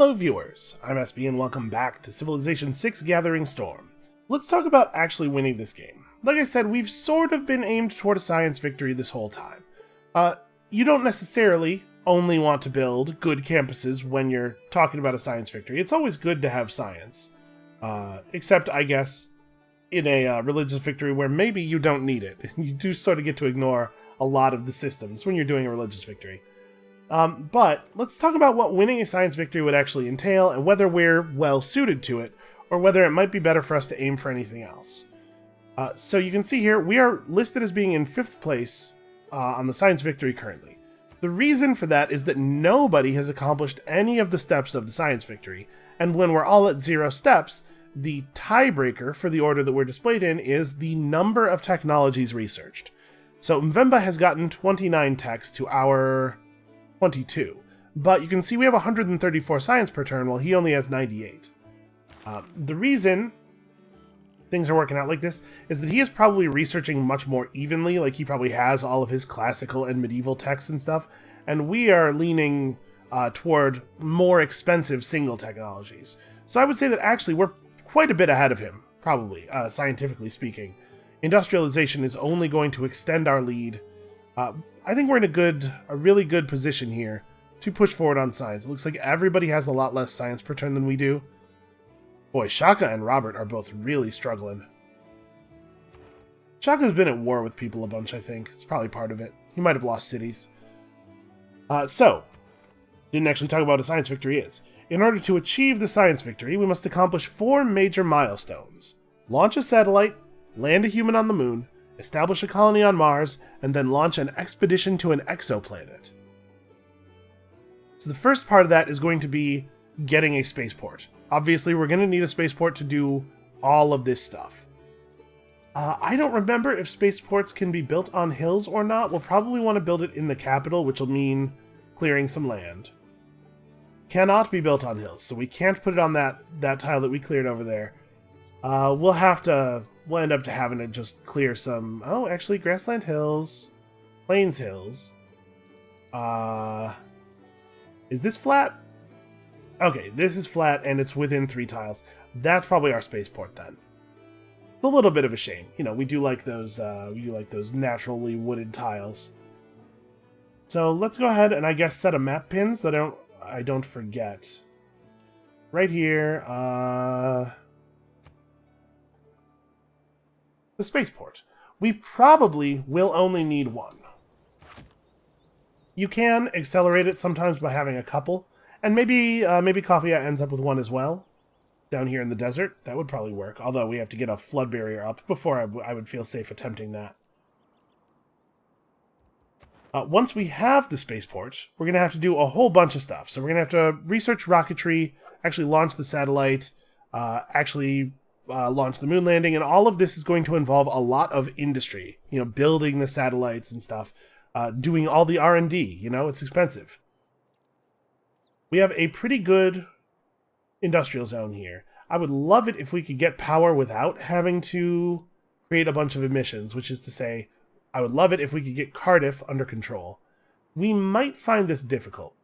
Hello viewers, I'm SB and welcome back to Civilization 6 Gathering Storm. So let's talk about actually winning this game. Like I said, we've sort of been aimed toward a science victory this whole time. You don't necessarily only want to build good campuses when you're talking about a science victory. It's always good to have science. Except, I guess, in a religious victory where maybe you don't need it. You do sort of get to ignore a lot of the systems when you're doing a religious victory. But let's talk about what winning a science victory would actually entail and whether we're well suited to it, or whether it might be better for us to aim for anything else. So you can see here, we are listed as being in 5th place on the science victory currently. The reason for that is that nobody has accomplished any of the steps of the science victory, and when we're all at 0 steps, the tiebreaker for the order that we're displayed in is the number of technologies researched. So Mvemba has gotten 29 techs to our 22, but you can see we have 134 science per turn while he only has 98. The reason things are working out like this is that he is probably researching much more evenly, like he probably has all of his classical and medieval texts and stuff, and we are leaning toward more expensive single technologies. So I would say that actually we're quite a bit ahead of him, probably, scientifically speaking. Industrialization is only going to extend our lead. I think we're in a really good position here to push forward on science. It looks like everybody has a lot less science per turn than we do. Boy, Shaka and Robert are both really struggling. Shaka's been at war with people a bunch, I think. It's probably part of it. He might have lost cities. Didn't actually talk about what a science victory is. In order to achieve the science victory, we must accomplish 4 major milestones. Launch a satellite, land a human on the moon, establish a colony on Mars, and then launch an expedition to an exoplanet. So the first part of that is going to be getting a spaceport. Obviously, we're going to need a spaceport to do all of this stuff. I don't remember if spaceports can be built on hills or not. We'll probably want to build it in the capital, which will mean clearing some land. Cannot be built on hills, so we can't put it on that tile that we cleared over there. We'll end up having to just clear some... Oh, actually, grassland hills. Plains hills. Is this flat? Okay, this is flat, and it's within 3 tiles. That's probably our spaceport, then. It's a little bit of a shame. You know, we do like those naturally wooded tiles. So let's go ahead and I guess set a map pin so that I don't forget. Right here, the spaceport. We probably will only need 1. You can accelerate it sometimes by having a couple, and maybe Coffea ends up with 1 as well. Down here in the desert, that would probably work, although we have to get a flood barrier up before I would feel safe attempting that. Once we have the spaceport, we're going to have to do a whole bunch of stuff. So we're going to have to research rocketry, actually launch the satellite, launch the moon landing, and all of this is going to involve a lot of industry. You know, building the satellites and stuff, doing all the R&D, you know, it's expensive. We have a pretty good industrial zone here. I would love it if we could get power without having to create a bunch of emissions, which is to say, I would love it if we could get Cardiff under control. We might find this difficult.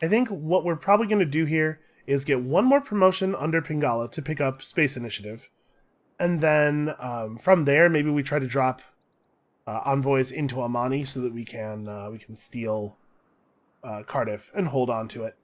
I think what we're probably going to do here is get 1 more promotion under Pingala to pick up Space Initiative. And then from there, maybe we try to drop envoys into Amani so that we can steal Cardiff and hold on to it.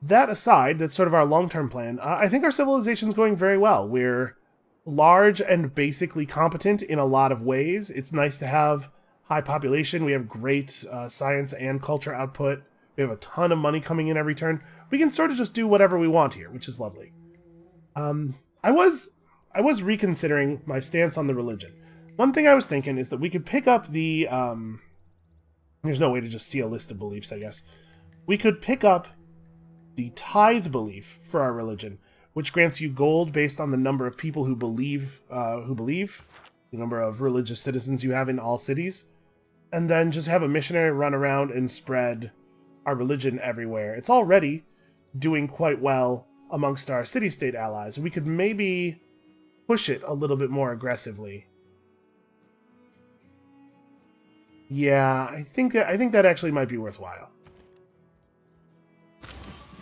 That aside, that's sort of our long-term plan. I think our civilization's going very well. We're large and basically competent in a lot of ways. It's nice to have high population. We have great science and culture output. We have a ton of money coming in every turn. We can sort of just do whatever we want here, which is lovely. I was reconsidering my stance on the religion. One thing I was thinking is that we could pick up the... there's no way to just see a list of beliefs, I guess. We could pick up the tithe belief for our religion, which grants you gold based on the number of people who believe, the number of religious citizens you have in all cities, and then just have a missionary run around and spread our religion everywhere. It's already doing quite well amongst our city-state allies. We could maybe push it a little bit more aggressively. Yeah, I think that actually might be worthwhile.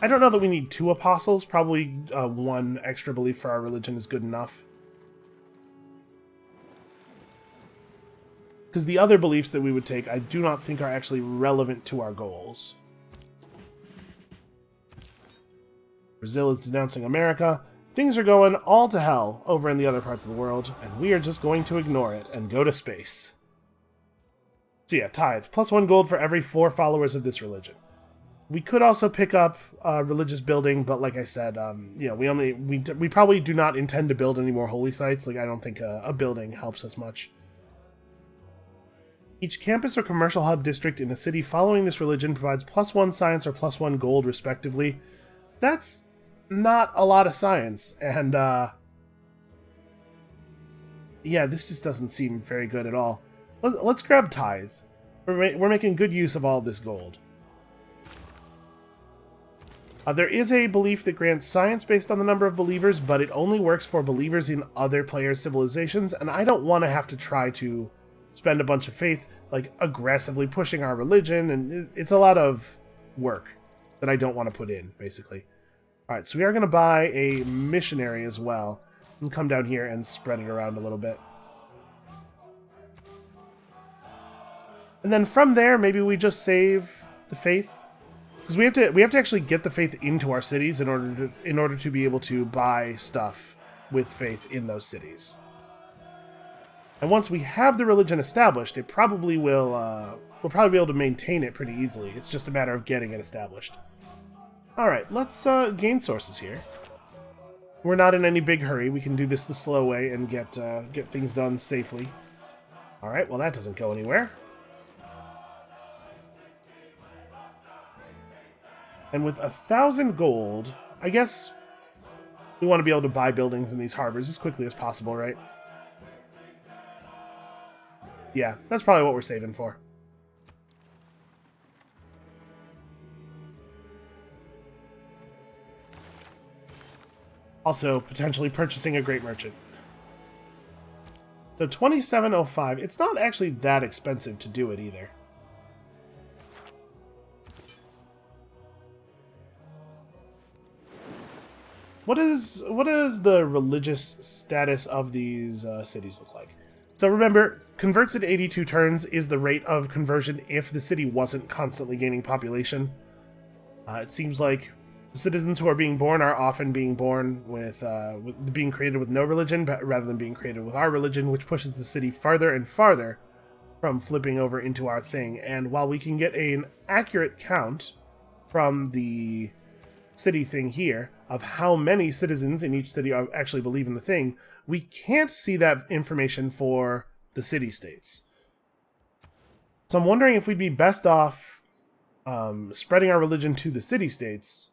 I don't know that we need 2 apostles. Probably 1 extra belief for our religion is good enough. Because the other beliefs that we would take, I do not think are actually relevant to our goals. Brazil is denouncing America. Things are going all to hell over in the other parts of the world, and we are just going to ignore it and go to space. So yeah, tithe. +1 gold for every 4 followers of this religion. We could also pick up religious building, but like I said, you know, we probably do not intend to build any more holy sites. Like, I don't think a building helps us much. Each campus or commercial hub district in a city following this religion provides +1 science or +1 gold, respectively. That's not a lot of science, and yeah, this just doesn't seem very good at all. Let's grab tithe. We're making good use of all this gold. There is a belief that grants science based on the number of believers, but it only works for believers in other players' civilizations, and I don't want to have to try to spend a bunch of faith, like, aggressively pushing our religion, and it's a lot of work that I don't want to put in, basically. Alright, so we are going to buy a missionary as well, and come down here and spread it around a little bit. And then from there, maybe we just save the faith. Because we have to actually get the faith into our cities in order to be able to buy stuff with faith in those cities. And once we have the religion established, it probably will we'll probably be able to maintain it pretty easily. It's just a matter of getting it established. All right, let's gain sources here. We're not in any big hurry. We can do this the slow way and get things done safely. All right, well that doesn't go anywhere. And with 1,000 gold, I guess we want to be able to buy buildings in these harbors as quickly as possible, right? Yeah, that's probably what we're saving for. Also, potentially purchasing a great merchant. So 2705, it's not actually that expensive to do it either. What does the religious status of these cities look like? So remember, converts in 82 turns is the rate of conversion if the city wasn't constantly gaining population. It seems like the citizens who are being born are often being born with being created with no religion, rather than being created with our religion, which pushes the city farther and farther from flipping over into our thing. And while we can get an accurate count from the city thing here of how many citizens in each city actually believe in the thing, we can't see that information for the city-states. So I'm wondering if we'd be best off spreading our religion to the city-states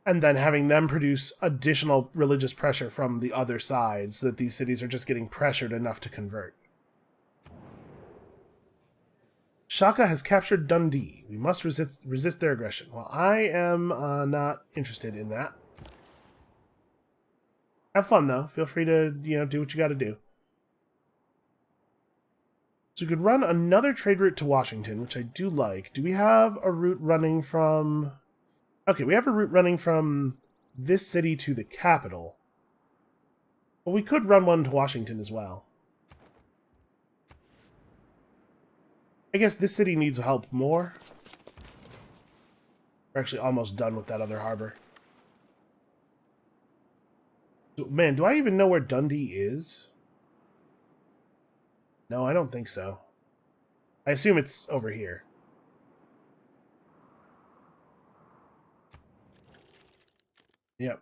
and then having them produce additional religious pressure from the other side so that these cities are just getting pressured enough to convert. Shaka has captured Dundee. We must resist their aggression. Well, I am not interested in that. Have fun, though. Feel free to, do what you gotta do. So we could run another trade route to Washington, which I do like. Do we have a route running from... Okay, we have a route running from this city to the capital. But we could run one to Washington as well. I guess this city needs help more. We're actually almost done with that other harbor. Man, do I even know where Dundee is? No, I don't think so. I assume it's over here. Yep.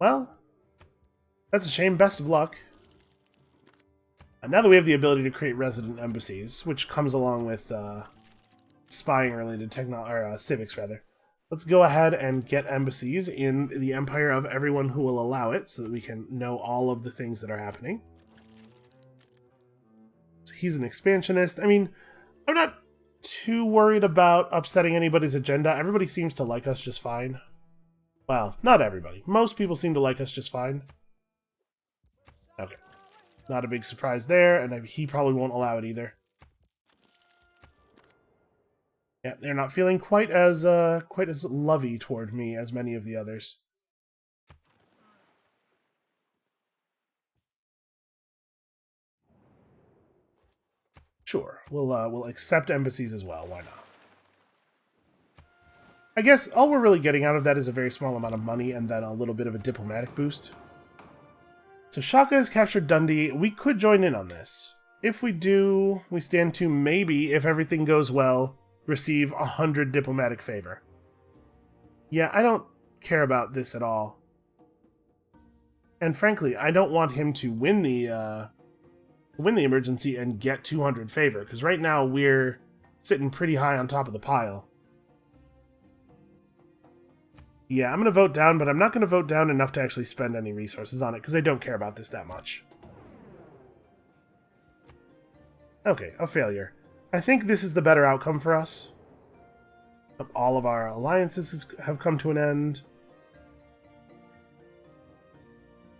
Well, that's a shame. Best of luck. Now that we have the ability to create resident embassies, which comes along with spying-related civics, rather, let's go ahead and get embassies in the empire of everyone who will allow it, so that we can know all of the things that are happening. So he's an expansionist. I mean, I'm not too worried about upsetting anybody's agenda. Everybody seems to like us just fine. Well, not everybody. Most people seem to like us just fine. Okay. Not a big surprise there, and he probably won't allow it either. Yeah, they're not feeling quite as lovey toward me as many of the others. Sure, we'll accept embassies as well. Why not? I guess all we're really getting out of that is a very small amount of money and then a little bit of a diplomatic boost. So Shaka has captured Dundee. We could join in on this. If we do, we stand to maybe, if everything goes well, receive 100 diplomatic favor. Yeah, I don't care about this at all. And frankly, I don't want him to win the emergency and get 200 favor, because right now we're sitting pretty high on top of the pile. Yeah, I'm going to vote down, but I'm not going to vote down enough to actually spend any resources on it, because I don't care about this that much. Okay, a failure. I think this is the better outcome for us. All of our alliances have come to an end.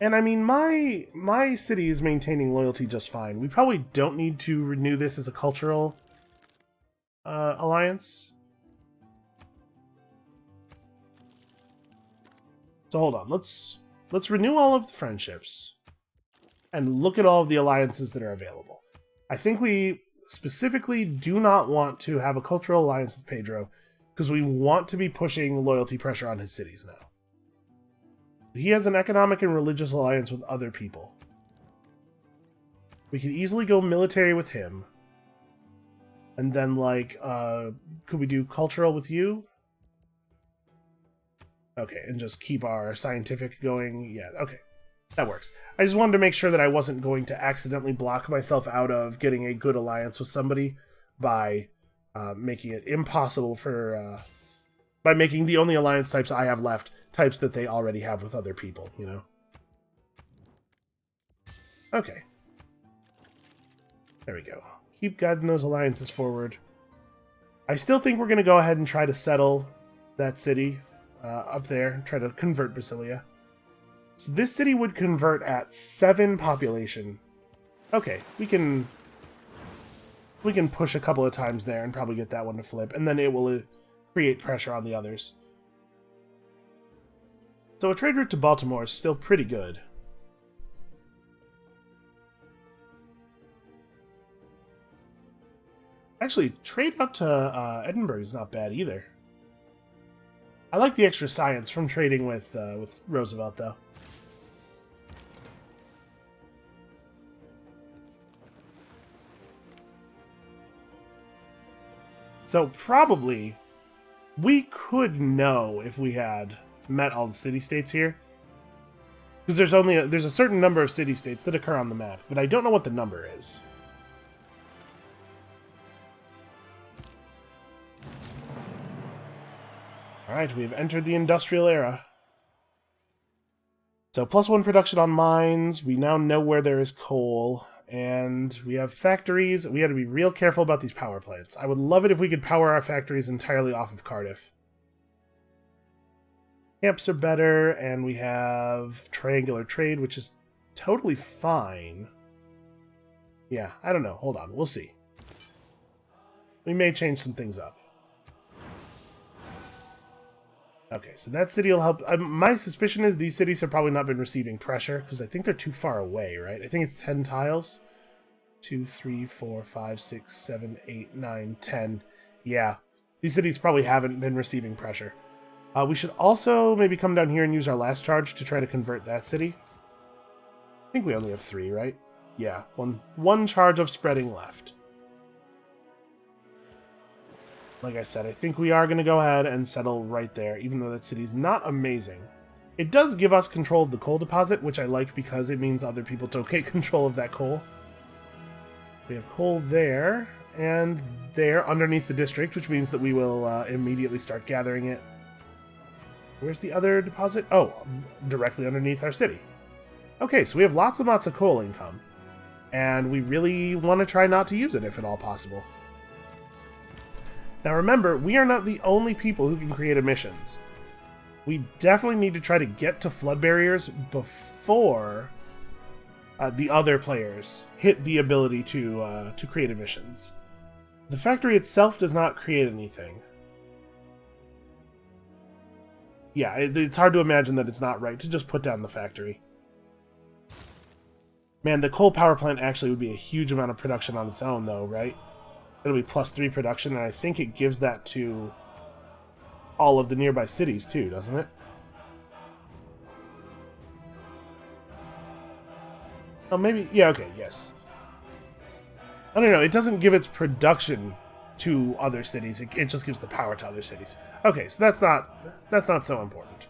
And I mean, my city is maintaining loyalty just fine. We probably don't need to renew this as a cultural alliance. So hold on, let's renew all of the friendships and look at all of the alliances that are available. I think we specifically do not want to have a cultural alliance with Pedro because we want to be pushing loyalty pressure on his cities now. He has an economic and religious alliance with other people. We could easily go military with him. And then, like, could we do cultural with you? Okay, and just keep our scientific going. Yeah, okay. That works. I just wanted to make sure that I wasn't going to accidentally block myself out of getting a good alliance with somebody by making it impossible for... by making the only alliance types I have left types that they already have with other people, you know? Okay. There we go. Keep guiding those alliances forward. I still think we're going to go ahead and try to settle that city up there, try to convert Basilia. So this city would convert at 7 population. Okay, we can push a couple of times there and probably get that one to flip, and then it will create pressure on the others. So a trade route to Baltimore is still pretty good. Actually, trade out to Edinburgh is not bad either. I like the extra science from trading with Roosevelt, though. So probably we could know if we had met all the city-states here. Because there's a certain number of city-states that occur on the map, but I don't know what the number is. Alright, we have entered the industrial era. So +1 production on mines, we now know where there is coal, and we have factories. We have to be real careful about these power plants. I would love it if we could power our factories entirely off of Cardiff. Camps are better, and we have triangular trade, which is totally fine. Yeah, I don't know. Hold on. We'll see. We may change some things up. Okay, so that city will help. My suspicion is these cities have probably not been receiving pressure, because I think they're too far away, right? I think it's 10 tiles. 2, 3, 4, 5, 6, 7, 8, 9, 10. Yeah, these cities probably haven't been receiving pressure. We should also maybe come down here and use our last charge to try to convert that city. I think we only have 3, right? Yeah, one charge of spreading left. Like I said, I think we are going to go ahead and settle right there, even though that city's not amazing. It does give us control of the coal deposit, which I like because it means other people don't get control of that coal. We have coal there, and there underneath the district, which means that we will immediately start gathering it. Where's the other deposit? Oh, directly underneath our city. Okay, so we have lots and lots of coal income, and we really want to try not to use it if at all possible. Now remember, we are not the only people who can create emissions. We definitely need to try to get to flood barriers before the other players hit the ability to create emissions. The factory itself does not create anything. Yeah, it's hard to imagine that it's not right to just put down the factory. Man, the coal power plant actually would be a huge amount of production on its own, though, right? It'll be +3 production, and I think it gives that to all of the nearby cities, too, doesn't it? Oh, maybe... Yeah, okay, yes. I don't know, it doesn't give its production to other cities, it just gives the power to other cities. Okay, so that's not so important.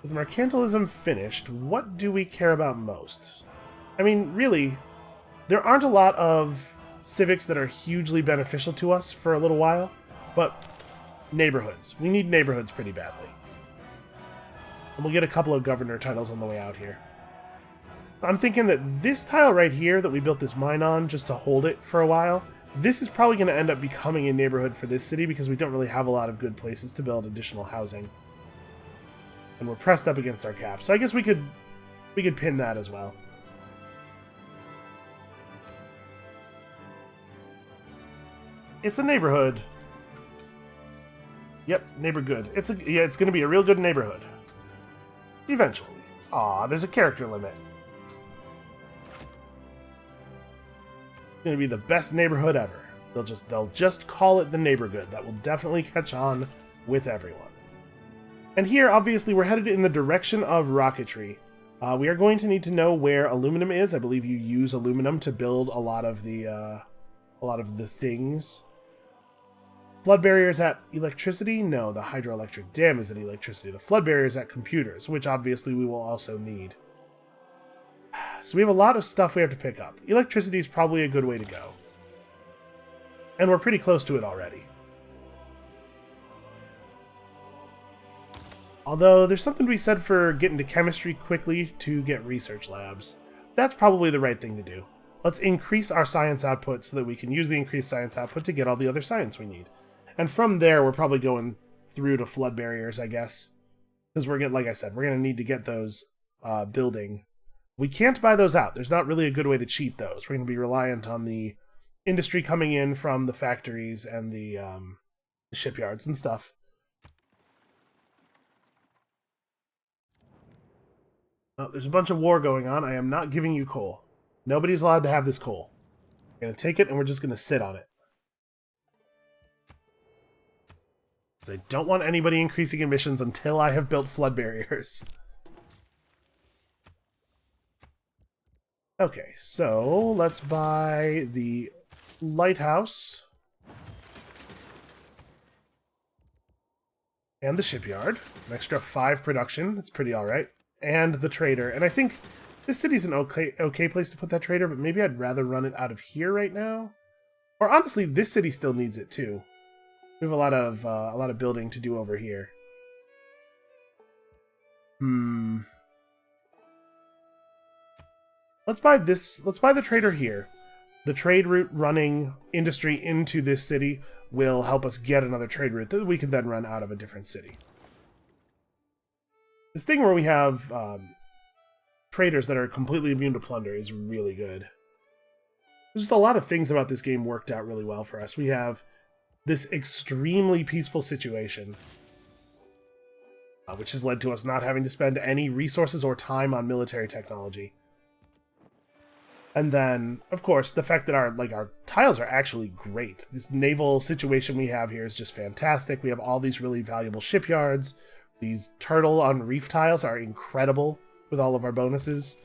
With mercantilism finished, what do we care about most? I mean, really, there aren't a lot of civics that are hugely beneficial to us for a little while, but neighborhoods. We need neighborhoods pretty badly. And we'll get a couple of governor titles on the way out here. I'm thinking that this tile right here that we built this mine on just to hold it for a while, this is probably going to end up becoming a neighborhood for this city because we don't really have a lot of good places to build additional housing. And we're pressed up against our cap, so I guess we could pin that as well. It's a neighborhood. Yep, neighbor good. It's going to be a real good neighborhood. Eventually. Aw, there's a character limit. It's going to be the best neighborhood ever. They'll just call it the neighborhood. That will definitely catch on with everyone. And here, obviously, we're headed in the direction of rocketry. We are going to need to know where aluminum is. I believe you use aluminum to build a lot of the things. Flood barriers at electricity? No, the hydroelectric dam is at electricity. The flood barrier is at computers, which obviously we will also need. So we have a lot of stuff we have to pick up. Electricity is probably a good way to go. And we're pretty close to it already. Although, there's something to be said for getting to chemistry quickly to get research labs. That's probably the right thing to do. Let's increase our science output so that we can use the increased science output to get all the other science we need. And from there, we're probably going through to flood barriers, I guess. Because we're like I said, we're going to need to get those building. We can't buy those out. There's not really a good way to cheat those. We're going to be reliant on the industry coming in from the factories and the shipyards and stuff. Oh, there's a bunch of war going on. I am not giving you coal. Nobody's allowed to have this coal. We're going to take it and we're just going to sit on it. I don't want anybody increasing emissions until I have built flood barriers. Okay, so let's buy the lighthouse and the shipyard. An extra 5 production. That's pretty alright. And the trader. And I think this city's an okay place to put that trader, but maybe I'd rather run it out of here right now. Or honestly, this city still needs it too. We have a lot of building to do over here. Let's buy this. Let's buy the trader here. The trade route running industry into this city will help us get another trade route that we can then run out of a different city. This thing where we have traders that are completely immune to plunder is really good. There's just a lot of things about this game worked out really well for us. We have this extremely peaceful situation, which has led to us not having to spend any resources or time on military technology. And then, of course, the fact that our tiles are actually great. This naval situation we have here is just fantastic. We have all these really valuable shipyards. These turtle on reef tiles are incredible with all of our bonuses.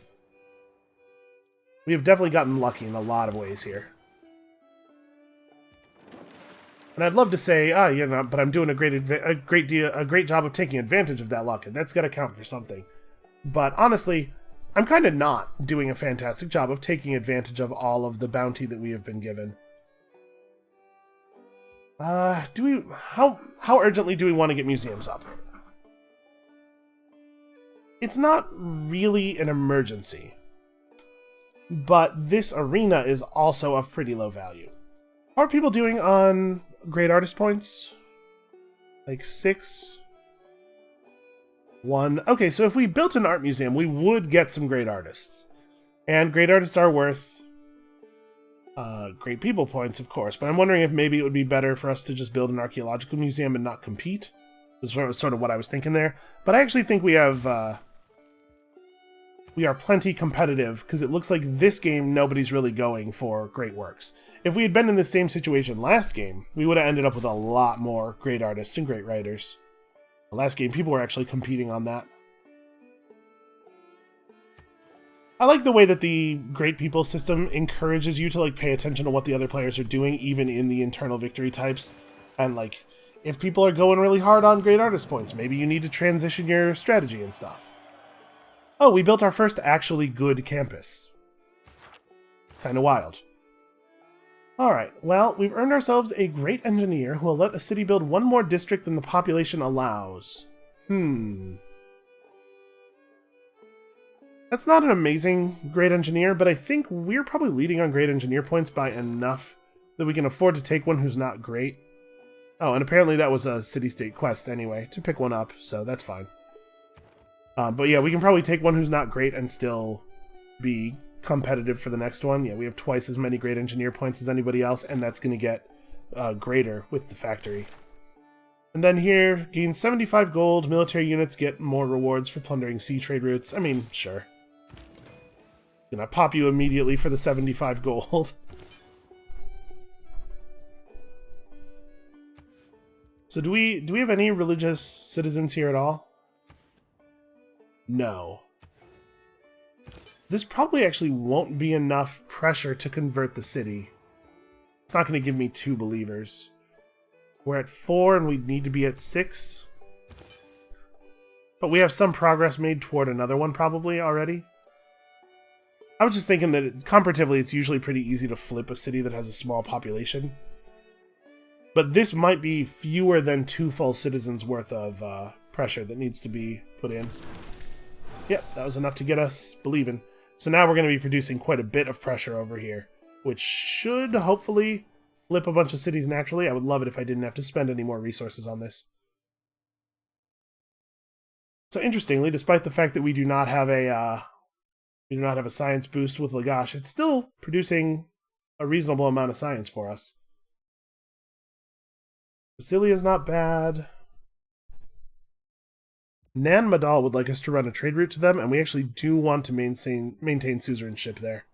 We have definitely gotten lucky in a lot of ways here. And I'd love to say, you know, but I'm doing a great job of taking advantage of that luck, and that's got to count for something. But honestly, I'm kind of not doing a fantastic job of taking advantage of all of the bounty that we have been given. How urgently do we want to get museums up? It's not really an emergency, but this arena is also of pretty low value. How are people doing on great artist points? Like 6? 1. Okay, so if we built an art museum, we would get some great artists. And great artists are worth great people points, of course, but I'm wondering if maybe it would be better for us to just build an archaeological museum and not compete. This is sort of what I was thinking there. But I actually think we are plenty competitive, because it looks like this game nobody's really going for great works. If we had been in the same situation last game, we would have ended up with a lot more great artists and great writers. The last game, people were actually competing on that. I like the way that the Great People system encourages you to like pay attention to what the other players are doing, even in the internal victory types. And like, if people are going really hard on great artist points, maybe you need to transition your strategy and stuff. Oh, we built our first actually good campus. Kinda wild. Alright, well, we've earned ourselves a great engineer who will let a city build one more district than the population allows. That's not an amazing great engineer, but I think we're probably leading on great engineer points by enough that we can afford to take one who's not great. Oh, and apparently that was a city-state quest anyway, to pick one up, so that's fine. But yeah, we can probably take one who's not great and still be competitive for the next one. Yeah, we have twice as many great engineer points as anybody else, and that's going to get greater with the factory. And then here, gain 75 gold, military units get more rewards for plundering sea trade routes. I mean, sure. Gonna pop you immediately for the 75 gold. So do we have any religious citizens here at all? No. This probably actually won't be enough pressure to convert the city. It's not going to give me 2 believers. We're at 4 and we need to be at 6. But we have some progress made toward another one probably already. I was just thinking that comparatively it's usually pretty easy to flip a city that has a small population. But this might be fewer than 2 full citizens worth of pressure that needs to be put in. Yep, that was enough to get us believing. So now we're going to be producing quite a bit of pressure over here, which should hopefully flip a bunch of cities naturally. I would love it if I didn't have to spend any more resources on this. So interestingly, despite the fact that we do not have a science boost with Lagash, it's still producing a reasonable amount of science for us. Brasilia's not bad. Naval would like us to run a trade route to them, and we actually do want to maintain suzerainship there.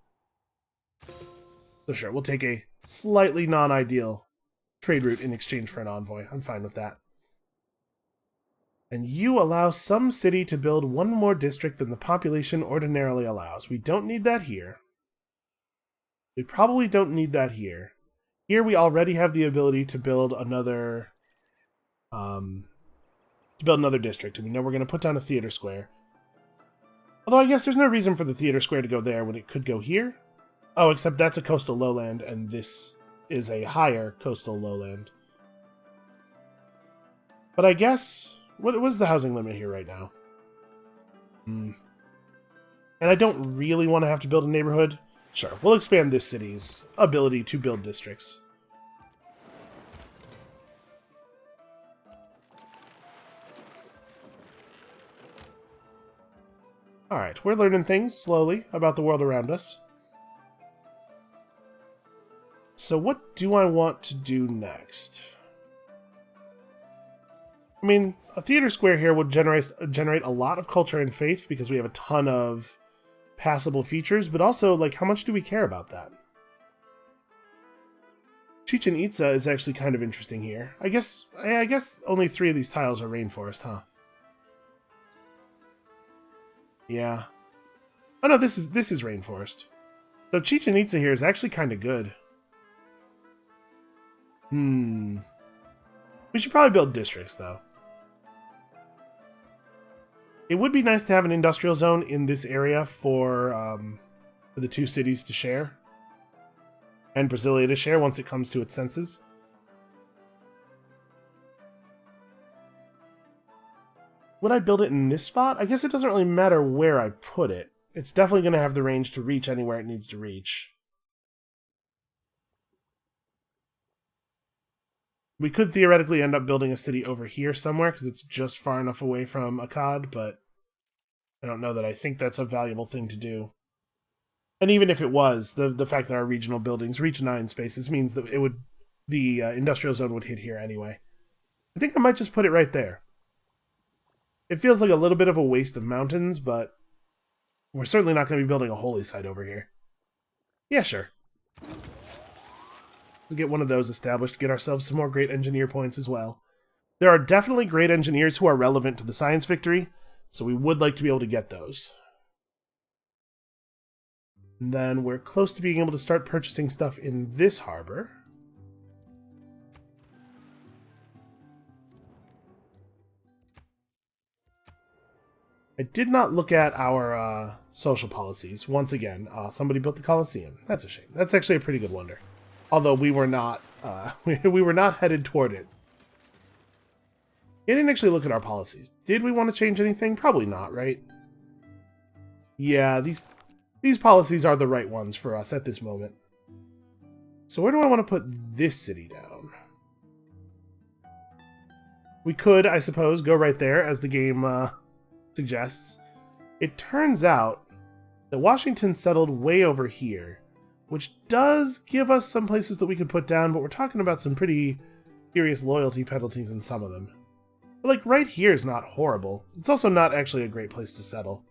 So sure, we'll take a slightly non-ideal trade route in exchange for an envoy. I'm fine with that. And you allow some city to build one more district than the population ordinarily allows. We don't need that here. We probably don't need that here. Here we already have the ability to build another district, and we know we're going to put down a theater square. Although I guess there's no reason for the theater square to go there when it could go here. Oh, except that's a coastal lowland, and this is a higher coastal lowland. But I guess... What is the housing limit here right now? And I don't really want to have to build a neighborhood. Sure, we'll expand this city's ability to build districts. Alright, we're learning things slowly about the world around us. So what do I want to do next? I mean, a theater square here would generate a lot of culture and faith because we have a ton of passable features, but also, like, how much do we care about that? Chichen Itza is actually kind of interesting here. I guess only 3 of these tiles are rainforest, huh? Yeah. Oh no, this is rainforest. So Chichen Itza here is actually kind of good. We should probably build districts, though. It would be nice to have an industrial zone in this area for the 2 cities to share. And Brasilia to share once it comes to its senses. Would I build it in this spot? I guess it doesn't really matter where I put it. It's definitely going to have the range to reach anywhere it needs to reach. We could theoretically end up building a city over here somewhere, because it's just far enough away from Akkad, but I don't know that I think that's a valuable thing to do. And even if it was, the fact that our regional buildings reach 9 spaces means that the industrial zone would hit here anyway. I think I might just put it right there. It feels like a little bit of a waste of mountains, but we're certainly not going to be building a holy site over here. Yeah, sure. Let's get one of those established, get ourselves some more great engineer points as well. There are definitely great engineers who are relevant to the science victory, so we would like to be able to get those. And then we're close to being able to start purchasing stuff in this harbor. I did not look at our social policies. Once again, somebody built the Colosseum. That's a shame. That's actually a pretty good wonder. Although we were not we were not headed toward it. I didn't actually look at our policies. Did we want to change anything? Probably not, right? Yeah, these policies are the right ones for us at this moment. So where do I want to put this city down? We could, I suppose, go right there, as the game suggests. It turns out that Washington settled way over here, which does give us some places that we could put down, but we're talking about some pretty serious loyalty penalties in some of them. But, like, right here is not horrible. It's also not actually a great place to settle.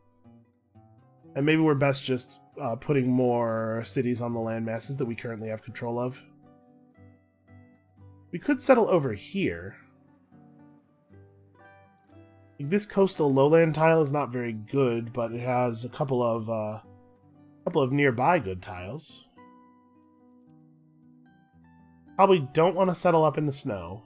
And maybe we're best just putting more cities on the land masses that we currently have control of. We could settle over here. This coastal lowland tile is not very good, but it has a couple of nearby good tiles. Probably don't want to settle up in the snow.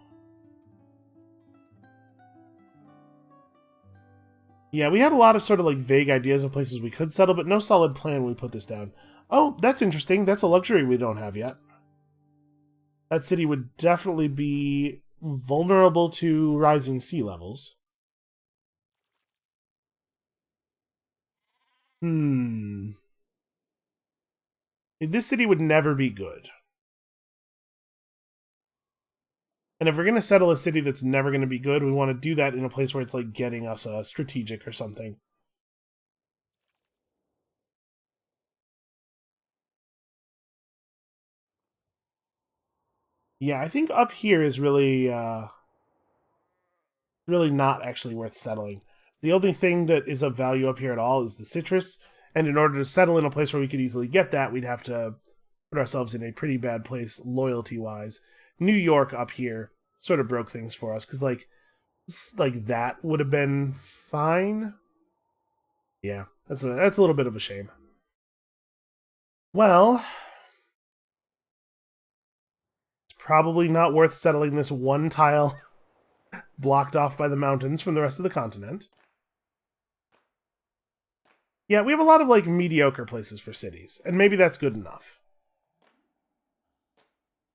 Yeah, we had a lot of sort of like vague ideas of places we could settle, but no solid plan when we put this down. Oh, that's interesting. That's a luxury we don't have yet. That city would definitely be vulnerable to rising sea levels. This city would never be good. And if we're going to settle a city that's never going to be good, we want to do that in a place where it's like getting us a strategic or something. Yeah, I think up here is really not actually worth settling. The only thing that is of value up here at all is the citrus, and in order to settle in a place where we could easily get that, we'd have to put ourselves in a pretty bad place loyalty-wise. New York up here sort of broke things for us, because like that would have been fine. Yeah, that's a little bit of a shame. Well, it's probably not worth settling this one tile blocked off by the mountains from the rest of the continent. Yeah, we have a lot of like mediocre places for cities, and maybe that's good enough.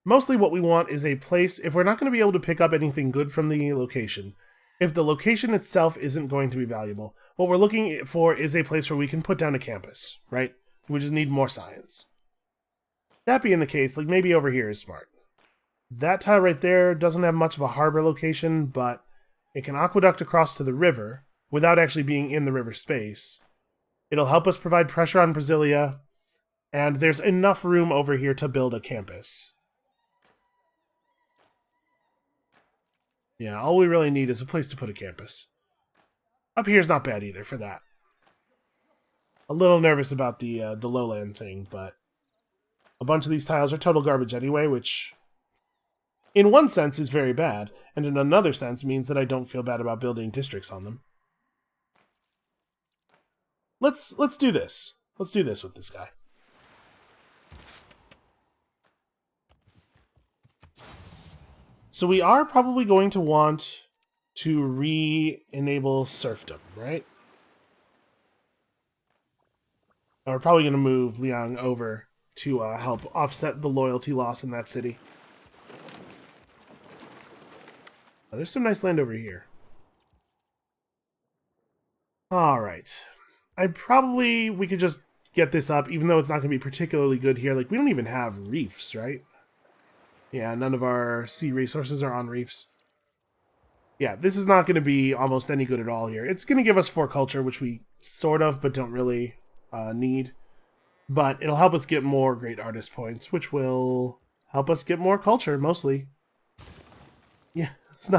Mostly what we want is a place, if we're not going to be able to pick up anything good from the location, if the location itself isn't going to be valuable, what we're looking for is a place where we can put down a campus, right? We just need more science. That being the case, like maybe over here is smart. That tile right there doesn't have much of a harbor location, but it can aqueduct across to the river without actually being in the river space. It'll help us provide pressure on Brasilia, and there's enough room over here to build a campus. Yeah, all we really need is a place to put a campus. Up here's not bad either for that. A little nervous about the lowland thing, but a bunch of these tiles are total garbage anyway, which in one sense is very bad, and in another sense means that I don't feel bad about building districts on them. Let's do this. Let's do this with this guy. So we are probably going to want to re-enable serfdom, right? And we're probably going to move Liang over to help offset the loyalty loss in that city. Oh, there's some nice land over here. Alright. We could just get this up, even though it's not going to be particularly good here. Like, we don't even have reefs, right? Yeah, none of our sea resources are on reefs. Yeah, this is not going to be almost any good at all here. It's going to give us 4 culture, which we sort of, but don't really need. But it'll help us get more great artist points, which will help us get more culture, mostly. Yeah, it's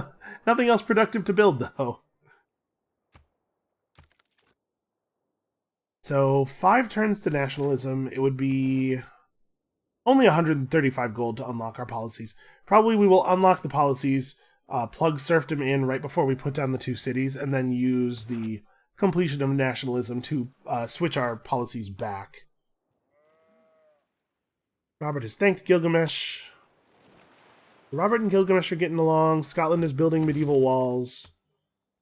nothing else productive to build, though. So, 5 turns to nationalism, it would be only 135 gold to unlock our policies. Probably we will unlock the policies, plug serfdom in right before we put down the 2 cities, and then use the completion of nationalism to switch our policies back. Robert has thanked Gilgamesh. Robert and Gilgamesh are getting along. Scotland is building medieval walls.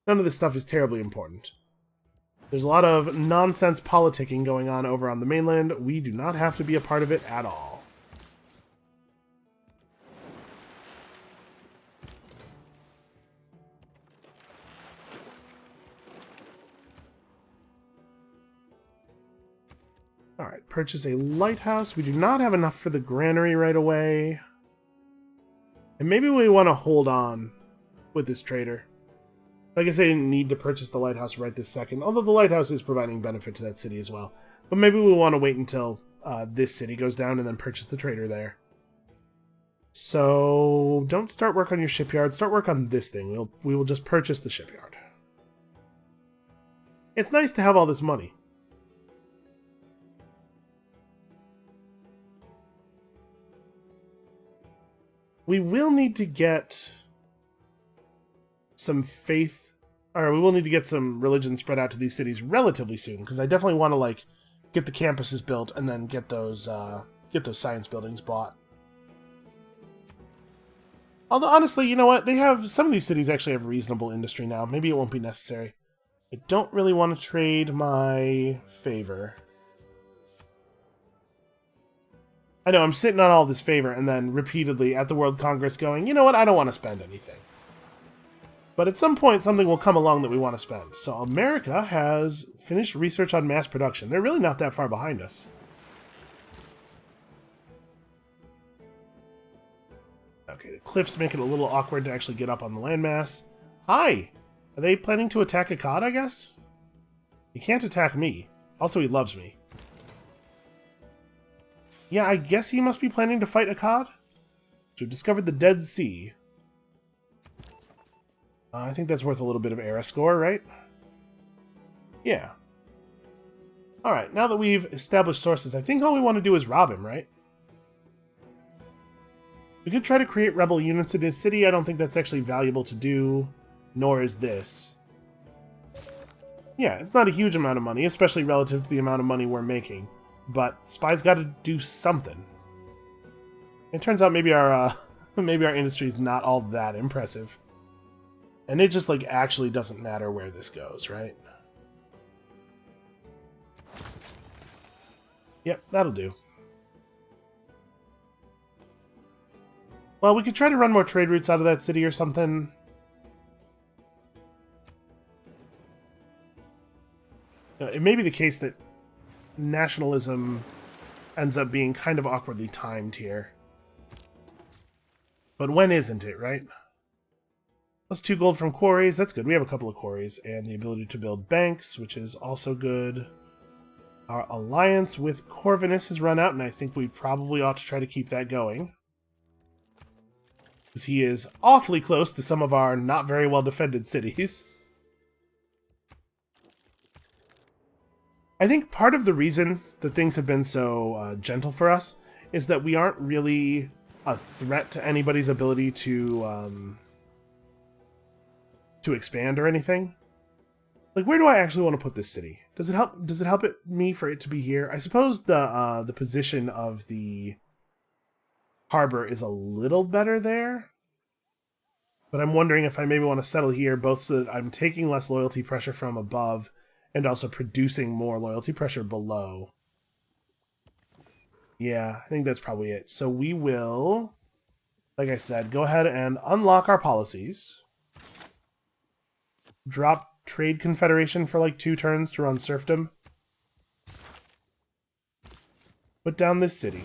None of this stuff is terribly important. There's a lot of nonsense politicking going on over on the mainland. We do not have to be a part of it at all. Alright, purchase a lighthouse. We do not have enough for the granary right away. And maybe we want to hold on with this trader. Like I say, I didn't need to purchase the lighthouse right this second, although the lighthouse is providing benefit to that city as well. But maybe we want to wait until this city goes down and then purchase the trader there. So, don't start work on your shipyard. Start work on this thing. We will just purchase the shipyard. It's nice to have all this money. We will need to get some faith, or we will need to get some religion spread out to these cities relatively soon, because I definitely want to, like, get the campuses built and then get those science buildings bought. Although, honestly, you know what? Some of these cities actually have reasonable industry now. Maybe it won't be necessary. I don't really want to trade my favor. I know, I'm sitting on all this favor and then repeatedly at the World Congress going, you know what, I don't want to spend anything. But at some point, something will come along that we want to spend. So America has finished research on mass production. They're really not that far behind us. Okay, the cliffs make it a little awkward to actually get up on the landmass. Hi! Are they planning to attack Akkad, I guess? He can't attack me. Also, he loves me. Yeah, I guess he must be planning to fight Akkad. We've discovered the Dead Sea. I think that's worth a little bit of era score, right? Yeah. Alright, now that we've established sources, I think all we want to do is rob him, right? We could try to create rebel units in his city. I don't think that's actually valuable to do, nor is this. Yeah, it's not a huge amount of money, especially relative to the amount of money we're making. But Spy's got to do something. It turns out maybe our industry is not all that impressive. And it just, like, actually doesn't matter where this goes, right? Yep, that'll do. Well, we could try to run more trade routes out of that city or something. It may be the case that nationalism ends up being kind of awkwardly timed here. But when isn't it, right? Plus 2 gold from quarries, that's good. We have a couple of quarries, and the ability to build banks, which is also good. Our alliance with Corvinus has run out, and I think we probably ought to try to keep that going. Because he is awfully close to some of our not very well defended cities. I think part of the reason that things have been so gentle for us is that we aren't really a threat to anybody's ability to expand or anything. Like, where do I actually want to put this city? Does it help me for it to be here? I suppose the position of the harbor is a little better there. But I'm wondering if I maybe want to settle here, both so that I'm taking less loyalty pressure from above and also producing more loyalty pressure below. Yeah, I think that's probably it. So we will, like I said, go ahead and unlock our policies. Drop Trade Confederation for like 2 turns to run serfdom. Put down this city.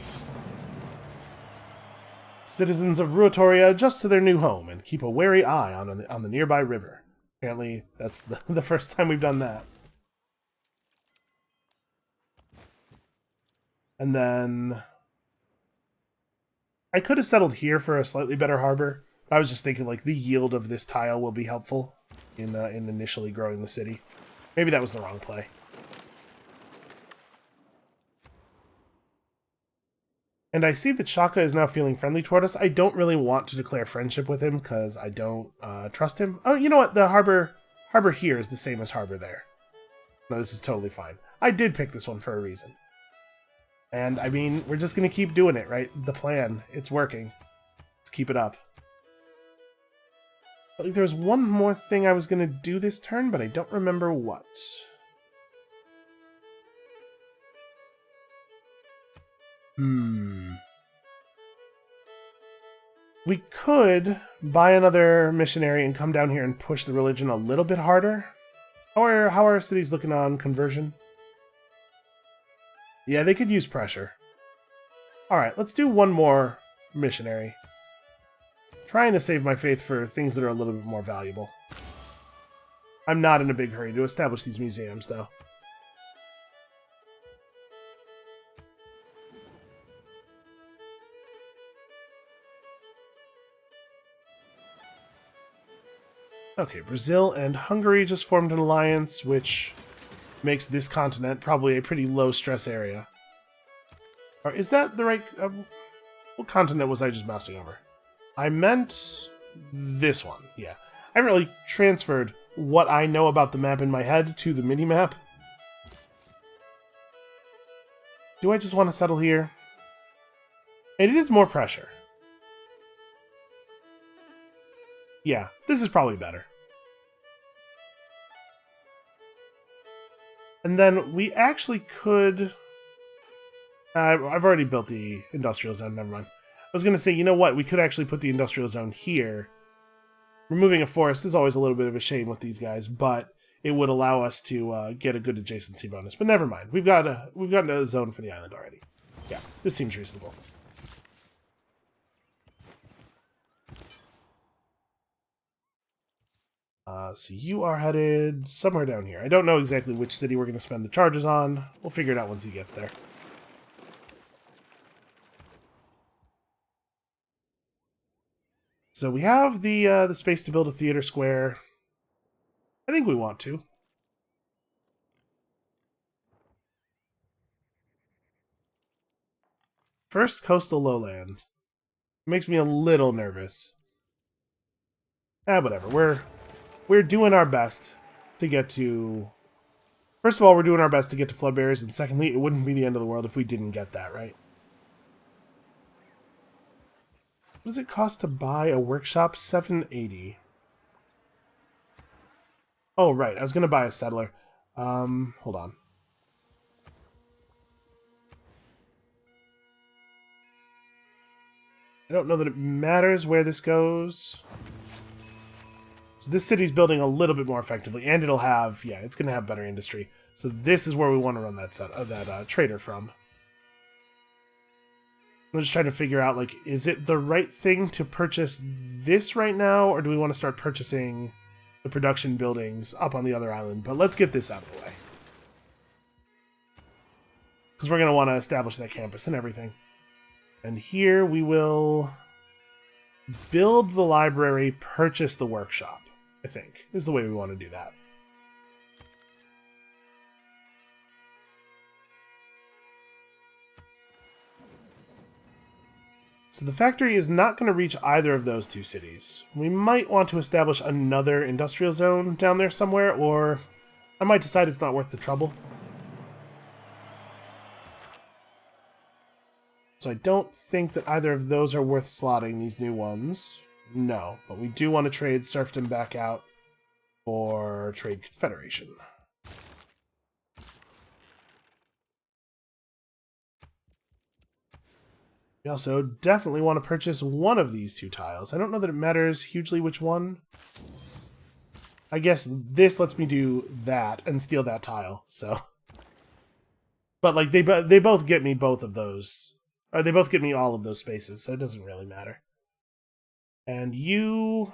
Citizens of Ruatoria adjust to their new home and keep a wary eye on the nearby river. Apparently, that's the first time we've done that. And then I could have settled here for a slightly better harbor. I was just thinking, like, the yield of this tile will be helpful in initially growing the city. Maybe that was the wrong play. And I see that Shaka is now feeling friendly toward us. I don't really want to declare friendship with him because I don't trust him. Oh, you know what? The harbor here is the same as harbor there. No, this is totally fine. I did pick this one for a reason. And, I mean, we're just going to keep doing it, right? The plan. It's working. Let's keep it up. I think there was one more thing I was going to do this turn, but I don't remember what. We could buy another missionary and come down here and push the religion a little bit harder. How are our cities looking on conversion? Yeah, they could use pressure. Alright, let's do one more missionary. Trying to save my faith for things that are a little bit more valuable. I'm not in a big hurry to establish these museums, though. Okay, Brazil and Hungary just formed an alliance, which makes this continent probably a pretty low-stress area. Or is that the right... what continent was I just mousing over? I meant this one, yeah. I haven't really transferred what I know about the map in my head to the mini-map. Do I just want to settle here? It is more pressure. Yeah, this is probably better. And then we actually could... I've already built the industrial zone, never mind. I was going to say, you know what, we could actually put the industrial zone here. Removing a forest is always a little bit of a shame with these guys, but it would allow us to get a good adjacency bonus. But never mind, we've got a zone for the island already. Yeah, this seems reasonable. So you are headed somewhere down here. I don't know exactly which city we're going to spend the charges on. We'll figure it out once he gets there. So we have the space to build a theater square. I think we want to. First coastal lowland. Makes me a little nervous. Whatever. We're doing our best to get to... First of all, we're doing our best to get to flood barriers, and secondly, it wouldn't be the end of the world if we didn't get that, right? What does it cost to buy a workshop? $780. Oh, right. I was going to buy a settler. Hold on. I don't know that it matters where this goes. So this city's building a little bit more effectively, and it'll have, yeah, it's going to have better industry. So this is where we want to run that trader from. I'm just trying to figure out, like, is it the right thing to purchase this right now, or do we want to start purchasing the production buildings up on the other island? But let's get this out of the way. Because we're going to want to establish that campus and everything. And here we will build the library, purchase the workshop, I think, is the way we want to do that. So the factory is not going to reach either of those two cities. We might want to establish another industrial zone down there somewhere, or I might decide it's not worth the trouble. So I don't think that either of those are worth slotting, these new ones. No, but we do want to trade Serfdom back out for Trade Confederation. We also definitely want to purchase one of these two tiles. I don't know that it matters hugely which one. I guess this lets me do that and steal that tile, so... But, like, they both get me both of those. Or they both get me all of those spaces, so it doesn't really matter. And you...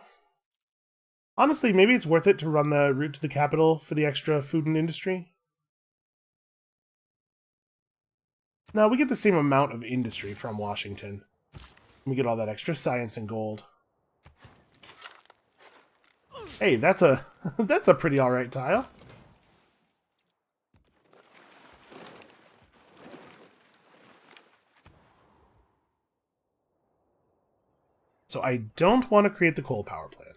Honestly, maybe it's worth it to run the route to the capital for the extra food and industry. Now, we get the same amount of industry from Washington. We get all that extra science and gold. Hey, that's a that's a pretty alright tile. So I don't want to create the coal power plant.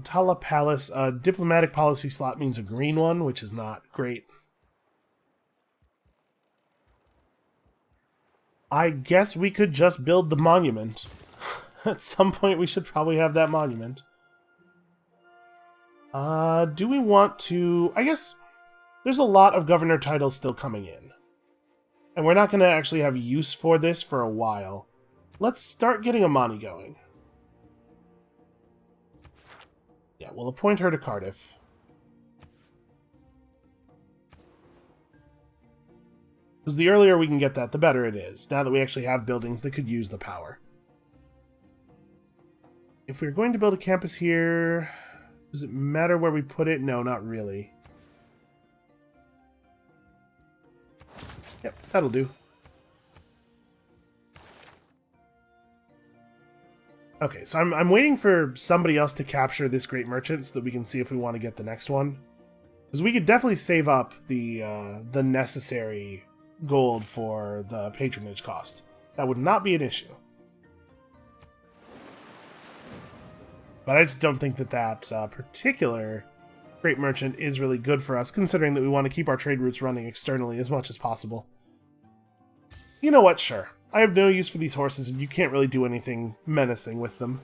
Tala Palace, diplomatic policy slot means a green one, which is not great. I guess we could just build the monument. At some point we should probably have that monument. Do we want to... I guess there's a lot of governor titles still coming in. And we're not going to actually have use for this for a while. Let's start getting Amani going. Yeah, we'll appoint her to Cardiff. Because the earlier we can get that, the better it is, now that we actually have buildings that could use the power. If we're going to build a campus here, does it matter where we put it? No, not really. Yep, that'll do. Okay, so I'm waiting for somebody else to capture this great merchant so that we can see if we want to get the next one. Because we could definitely save up the necessary gold for the patronage cost. That would not be an issue. But I just don't think that particular great merchant is really good for us, considering that we want to keep our trade routes running externally as much as possible. You know what? Sure. I have no use for these horses, and you can't really do anything menacing with them.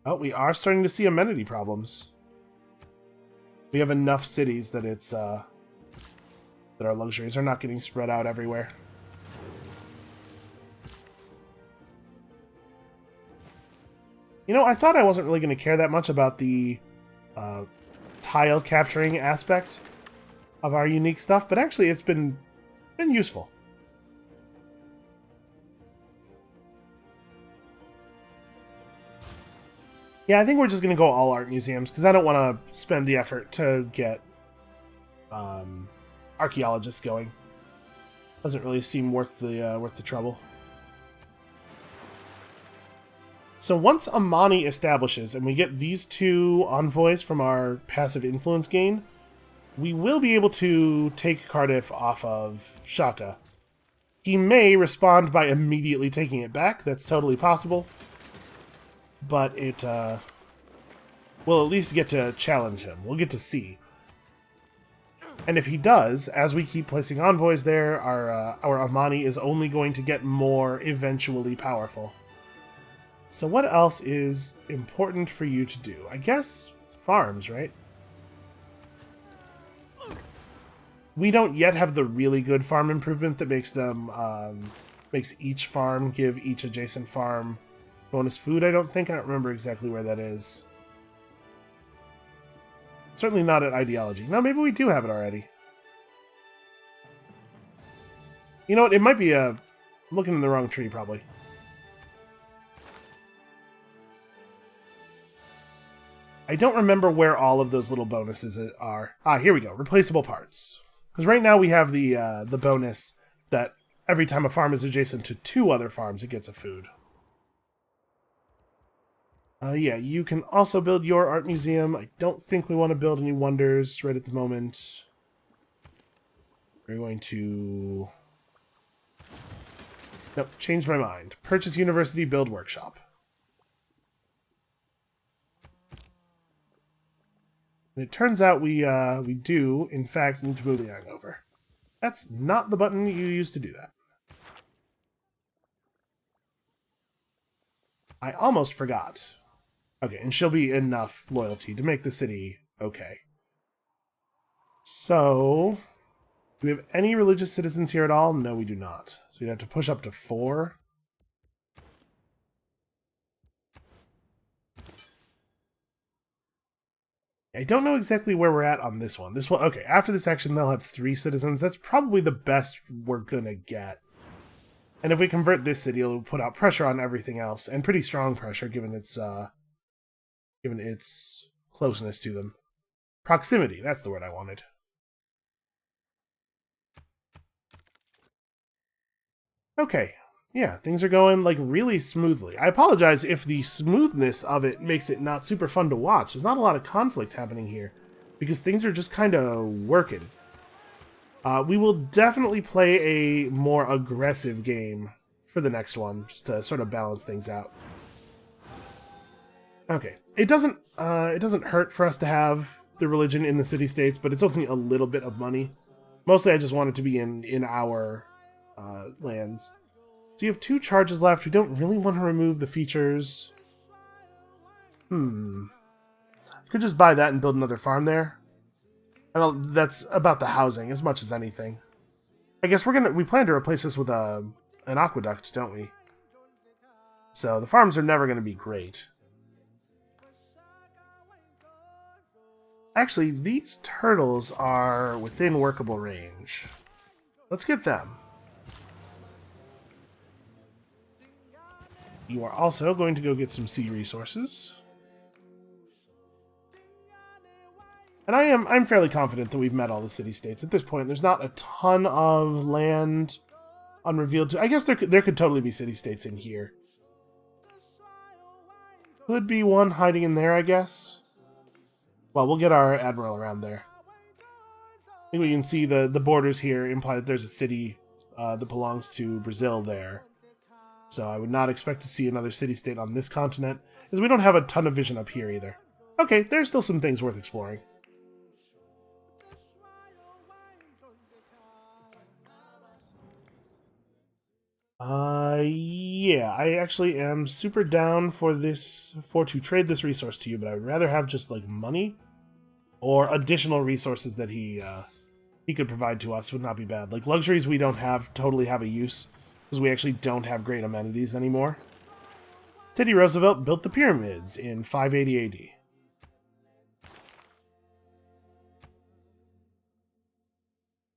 Oh, we are starting to see amenity problems. We have enough cities that it's, that our luxuries are not getting spread out everywhere. You know, I thought I wasn't really going to care that much about the tile capturing aspect of our unique stuff, but actually it's been useful. Yeah, I think we're just going to go all art museums, because I don't want to spend the effort to get archaeologists going. Doesn't really seem worth the trouble. So once Amani establishes, and we get these two envoys from our passive influence gain, we will be able to take Cardiff off of Shaka. He may respond by immediately taking it back. That's totally possible. But it, we'll at least get to challenge him. We'll get to see. And if he does, as we keep placing envoys there, our Amani is only going to get more eventually powerful. So what else is important for you to do? I guess farms, right? We don't yet have the really good farm improvement that makes them makes each farm give each adjacent farm bonus food, I don't think. I don't remember exactly where that is. Certainly not at ideology. No, maybe we do have it already. You know what? It might be I'm looking in the wrong tree, probably. I don't remember where all of those little bonuses are. Ah, here we go. Replaceable parts. Because right now we have the bonus that every time a farm is adjacent to 2 other farms, it gets a food. Yeah, you can also build your art museum. I don't think we want to build any wonders right at the moment. We're going to... Nope, change my mind. Purchase university, build workshop. And it turns out we do, in fact, need to move the young over. That's not the button you used to do that. I almost forgot. Okay, and she'll be enough loyalty to make the city okay. So, do we have any religious citizens here at all? No, we do not. So you have to push up to 4. I don't know exactly where we're at on this one. This one, okay, after this action they'll have 3 citizens. That's probably the best we're gonna get. And if we convert this city, it'll put out pressure on everything else, and pretty strong pressure given its given its closeness to them. Proximity, that's the word I wanted. Okay, yeah, things are going, like, really smoothly. I apologize if the smoothness of it makes it not super fun to watch. There's not a lot of conflict happening here, because things are just kind of working. We will definitely play a more aggressive game for the next one, just to sort of balance things out. Okay, it doesn't hurt for us to have the religion in the city-states, but it's only a little bit of money. Mostly I just want it to be in our lands. So you have 2 charges left. We don't really want to remove the features. Could just buy that and build another farm there. That's about the housing as much as anything. I guess we plan to replace this with an aqueduct, don't we? So the farms are never going to be great. Actually, these turtles are within workable range. Let's get them. You are also going to go get some sea resources. And I'm fairly confident that we've met all the city-states. At this point, there's not a ton of land unrevealed. I guess there could totally be city-states in here. Could be one hiding in there, I guess. Well, we'll get our admiral around there. I think we can see the borders here imply that there's a city that belongs to Brazil there. So I would not expect to see another city-state on this continent, as we don't have a ton of vision up here either. Okay, there's still some things worth exploring. Yeah, I actually am super down for to trade this resource to you, but I would rather have just, like, money or additional resources that he could provide to us would not be bad. Like, luxuries we don't totally have a use, because we actually don't have great amenities anymore. Teddy Roosevelt built the pyramids in 580 AD.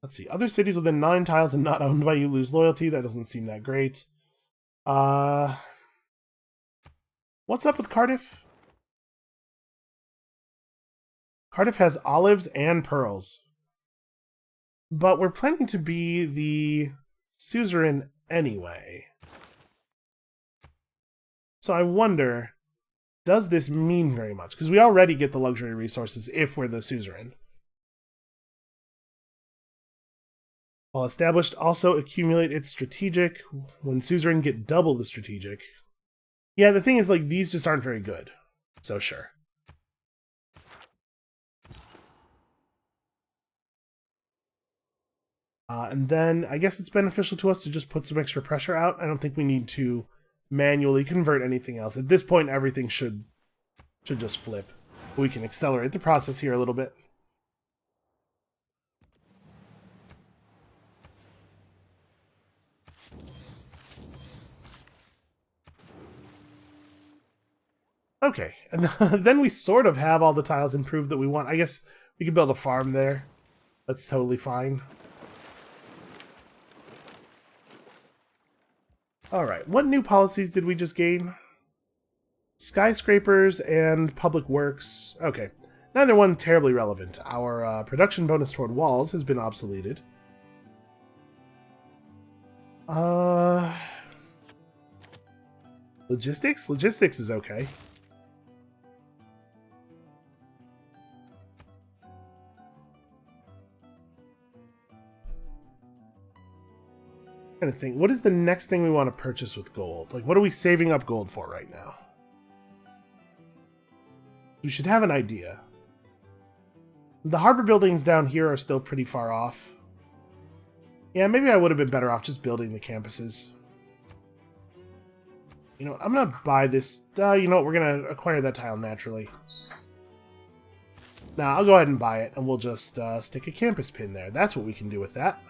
Let's see. Other cities within 9 tiles and not owned by you lose loyalty. That doesn't seem that great. What's up with Cardiff? Cardiff has olives and pearls. But we're planning to be the suzerain anyway. So I wonder, does this mean very much? Because we already get the luxury resources if we're the suzerain. While established, also accumulate its strategic. When suzerain, get double the strategic. Yeah, the thing is, like, these just aren't very good. So sure. And then I guess it's beneficial to us to just put some extra pressure out. I don't think we need to manually convert anything else. At this point, everything should just flip. We can accelerate the process here a little bit. Okay, and then we sort of have all the tiles improved that we want. I guess we could build a farm there. That's totally fine. Alright, what new policies did we just gain? Skyscrapers and public works. Okay, neither one terribly relevant. Our production bonus toward walls has been obsoleted. Logistics? Logistics is okay. I'm trying to think, what is the next thing we want to purchase with gold? Like, what are we saving up gold for right now? We should have an idea. The harbor buildings down here are still pretty far off. Yeah, maybe I would have been better off just building the campuses. You know, I'm gonna buy this. You know what? We're gonna acquire that tile naturally. Now, I'll go ahead and buy it, and we'll just stick a campus pin there. That's what we can do with that.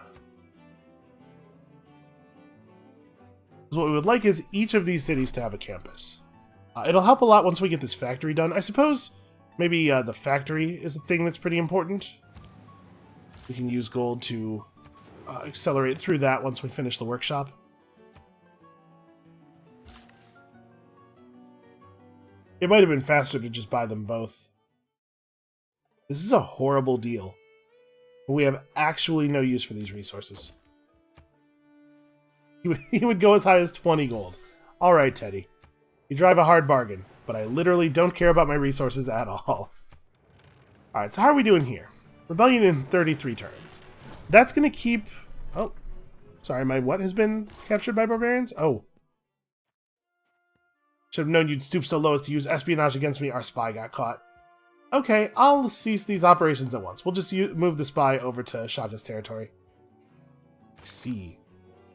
So what we would like is each of these cities to have a campus. It'll help a lot once we get this factory done. I suppose maybe the factory is a thing that's pretty important. We can use gold to accelerate through that once we finish the workshop. It might have been faster to just buy them both. This is a horrible deal. We have actually no use for these resources. He would go as high as 20 gold. Alright, Teddy. You drive a hard bargain, but I literally don't care about my resources at all. Alright, so how are we doing here? Rebellion in 33 turns. That's going to keep... Oh, sorry, my what has been captured by barbarians? Oh. Should have known you'd stoop so low as to use espionage against me. Our spy got caught. Okay, I'll cease these operations at once. We'll just move the spy over to Shaka's territory. See.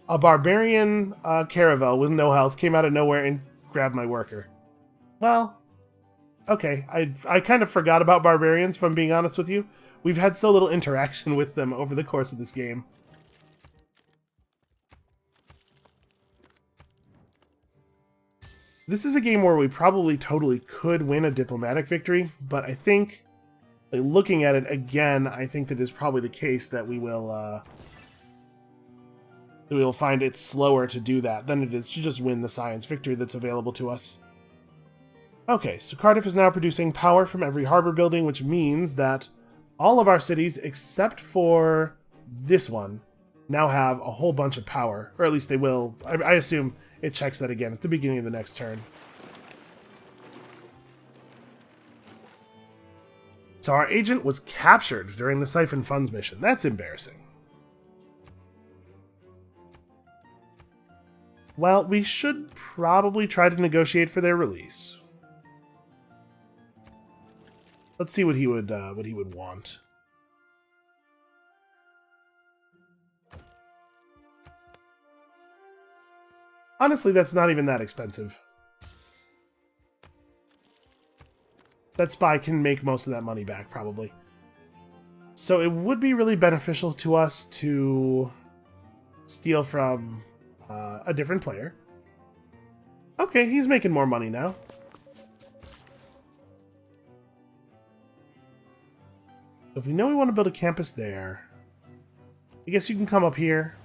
A barbarian caravel with no health came out of nowhere and grabbed my worker. Well, okay. I kind of forgot about barbarians, if I'm being honest with you. We've had so little interaction with them over the course of this game. This is a game where we probably totally could win a diplomatic victory, but I think, like, looking at it again, I think that is probably the case that we will find it slower to do that than it is to just win the science victory that's available to us. Okay, so Cardiff is now producing power from every harbor building, which means that all of our cities, except for this one, now have a whole bunch of power. Or at least they will. I assume it checks that again at the beginning of the next turn. So our agent was captured during the Siphon Funds mission. That's embarrassing. Well, we should probably try to negotiate for their release. Let's see what he would want. Honestly, that's not even that expensive. That spy can make most of that money back, probably. So it would be really beneficial to us to steal from a different player. Okay, he's making more money now. If we know we want to build a campus there, I guess you can come up here.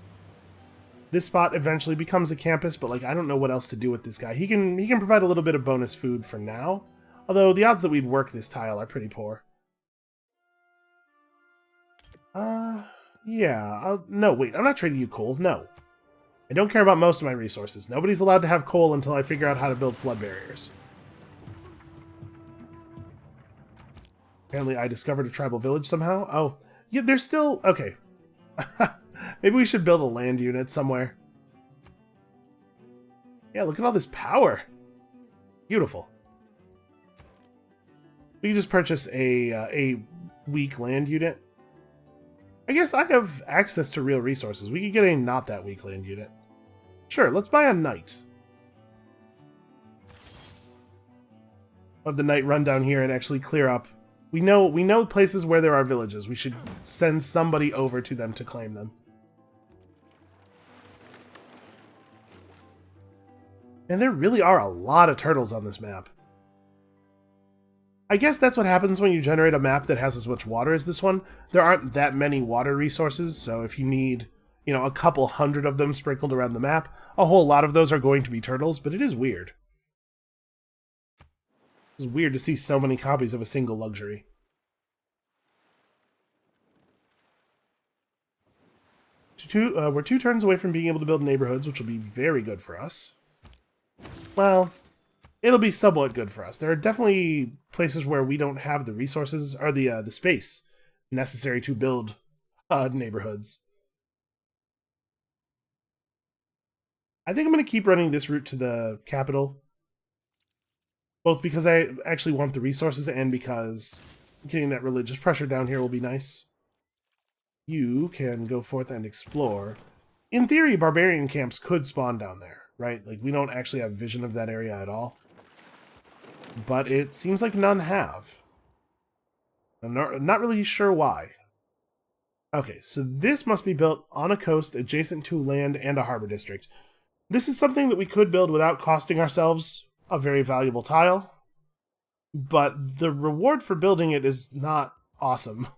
This spot eventually becomes a campus, but like I don't know what else to do with this guy. He can provide a little bit of bonus food for now, although the odds that we'd work this tile are pretty poor. Yeah. No, wait. I'm not trading you coal. No. I don't care about most of my resources. Nobody's allowed to have coal until I figure out how to build flood barriers. Apparently I discovered a tribal village somehow. Oh, yeah, there's still... Okay. Maybe we should build a land unit somewhere. Yeah, look at all this power. Beautiful. We can just purchase a weak land unit. I guess I have access to real resources. We could get a not that weak land unit. Sure, let's buy a knight. Have the knight run down here and actually clear up. We know places where there are villages. We should send somebody over to them to claim them. And there really are a lot of turtles on this map. I guess that's what happens when you generate a map that has as much water as this one. There aren't that many water resources, so if you need, you know, a couple hundred of them sprinkled around the map, a whole lot of those are going to be turtles, but it is weird. It's weird to see so many copies of a single luxury. We're 2 turns away from being able to build neighborhoods, which will be very good for us. Well, it'll be somewhat good for us. There are definitely places where we don't have the resources or the space necessary to build neighborhoods. I think I'm going to keep running this route to the capital. Both because I actually want the resources and because getting that religious pressure down here will be nice. You can go forth and explore. In theory, barbarian camps could spawn down there, right? Like, we don't actually have vision of that area at all. But it seems like none have. I'm not really sure why. Okay, so this must be built on a coast adjacent to land and a harbor district. This is something that we could build without costing ourselves a very valuable tile, but the reward for building it is not awesome.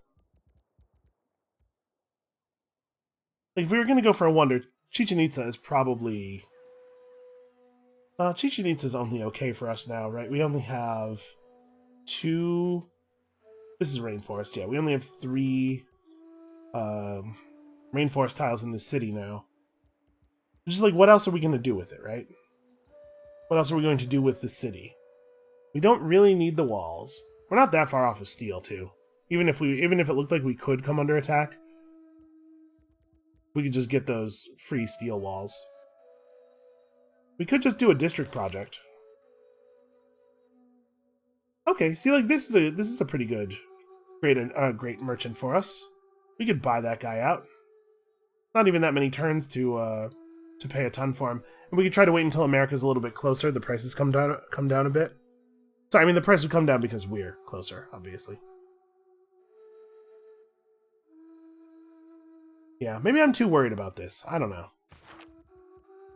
Like, if we were going to go for a wonder, Chichen Itza is probably... Chichen Itza's only okay for us now, right? We only have 2... This is rainforest, yeah. We only have 3 rainforest tiles in this city now. Just like, what else are we going to do with it, right? What else are we going to do with the city? We don't really need the walls. We're not that far off of steel, too. Even if it looked like we could come under attack, we could just get those free steel walls. We could just do a district project. Okay, see, like, this is a pretty good, great merchant for us. We could buy that guy out. Not even that many turns to pay a ton for him, and we could try to wait until America's a little bit closer. The prices come down a bit. Sorry, I mean the price would come down because we're closer, obviously. Yeah, maybe I'm too worried about this. I don't know.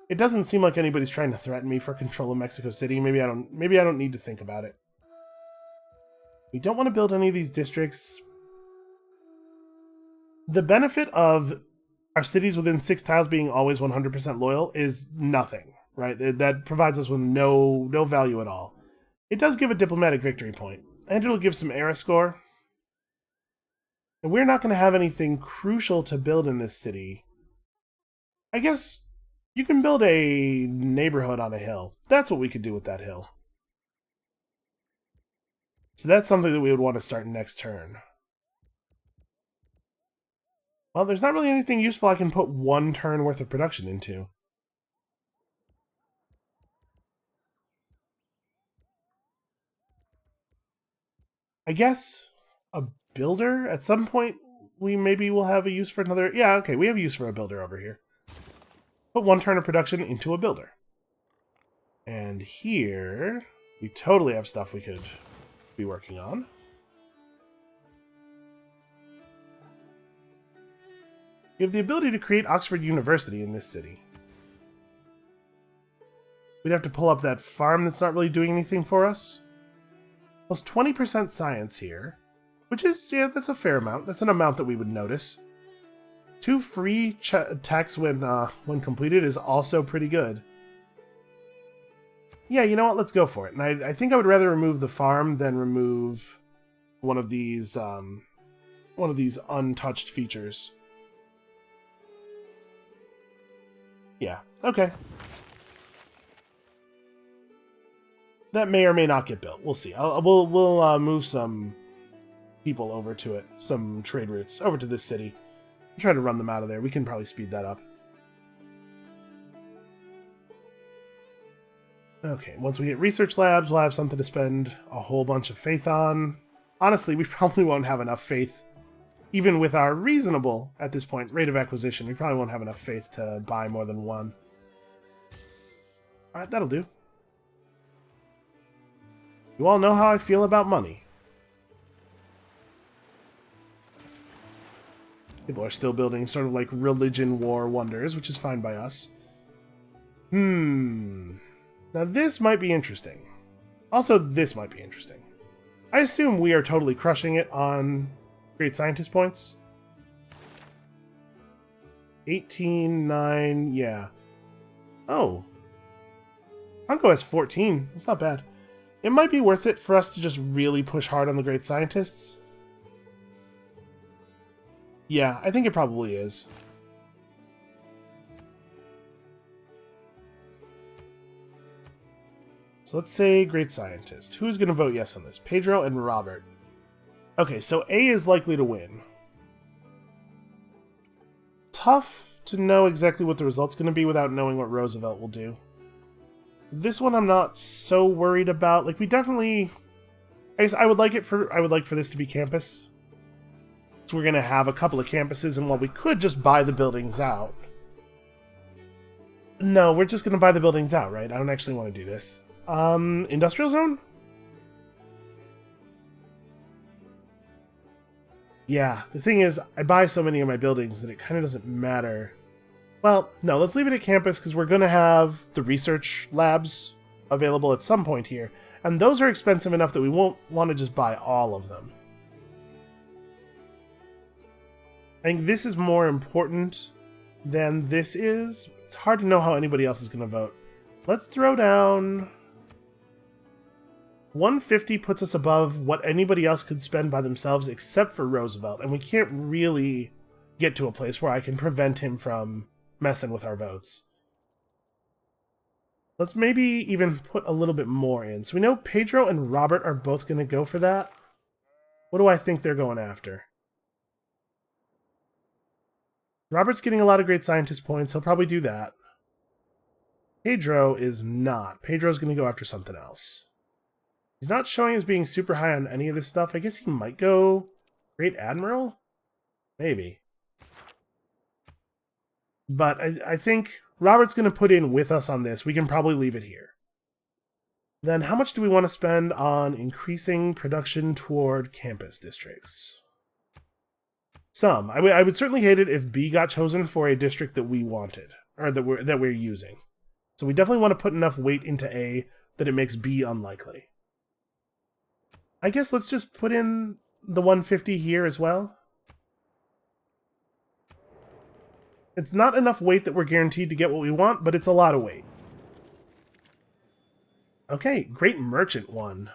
It doesn't seem like anybody's trying to threaten me for control of Mexico City. Maybe I don't need to think about it. We don't want to build any of these districts. The benefit of our cities within 6 tiles being always 100% loyal is nothing, right? That provides us with no value at all. It does give a diplomatic victory point, and it'll give some era score. And we're not going to have anything crucial to build in this city. I guess you can build a neighborhood on a hill. That's what we could do with that hill. So that's something that we would want to start next turn. Well, there's not really anything useful I can put 1 turn worth of production into. I guess a builder? At some point, we maybe will have a use for another... Yeah, okay, we have use for a builder over here. Put 1 turn of production into a builder. And here, we totally have stuff we could be working on. We have the ability to create Oxford University in this city. We'd have to pull up that farm that's not really doing anything for us. Plus 20% science here, which is, yeah, that's a fair amount. That's an amount that we would notice. 2 free attacks when completed is also pretty good. Yeah, you know what? Let's go for it. And I think I would rather remove the farm than remove one of these untouched features. Yeah, okay. That may or may not get built. We'll see. We'll move some people over to it, some trade routes over to this city. Try to run them out of there. We can probably speed that up. Okay, once we hit research labs, we'll have something to spend a whole bunch of faith on. Honestly, we probably won't have enough faith. Even with our reasonable, at this point, rate of acquisition, we probably won't have enough faith to buy more than 1. Alright, that'll do. You all know how I feel about money. People are still building sort of like religion war wonders, which is fine by us. Now this might be interesting. Also, this might be interesting. I assume we are totally crushing it on Great Scientist points. 18, 9, yeah. Oh. Hanko has 14. That's not bad. It might be worth it for us to just really push hard on the Great Scientists. Yeah, I think it probably is. So let's say Great Scientist. Who's going to vote yes on this? Pedro and Robert. Okay, so A is likely to win. Tough to know exactly what the result's going to be without knowing what Roosevelt will do. This one I'm not so worried about. Like, we definitely... I guess I would like for this to be campus. So we're going to have a couple of campuses, and while we could just buy the buildings out... No, we're just going to buy the buildings out, right? I don't actually want to do this. Industrial zone? Yeah, the thing is, I buy so many of my buildings that it kind of doesn't matter. Well, no, let's leave it at campus because we're going to have the research labs available at some point here, and those are expensive enough that we won't want to just buy all of them. I think this is more important than this is. It's hard to know how anybody else is going to vote. Let's throw down... 150 puts us above what anybody else could spend by themselves except for Roosevelt, and we can't really get to a place where I can prevent him from messing with our votes. Let's maybe even put a little bit more in. So we know Pedro and Robert are both going to go for that. What do I think they're going after? Robert's getting a lot of great scientist points. He'll probably do that. Pedro is not. Pedro's going to go after something else. He's not showing as being super high on any of this stuff. I guess he might go Great Admiral? Maybe. But I think Robert's going to put in with us on this. We can probably leave it here. Then how much do we want to spend on increasing production toward campus districts? Some. I would certainly hate it if B got chosen for a district that we wanted, or that we're using. So we definitely want to put enough weight into A that it makes B unlikely. I guess let's just put in the 150 here as well. It's not enough weight that we're guaranteed to get what we want, but it's a lot of weight. Okay, Great Merchant won.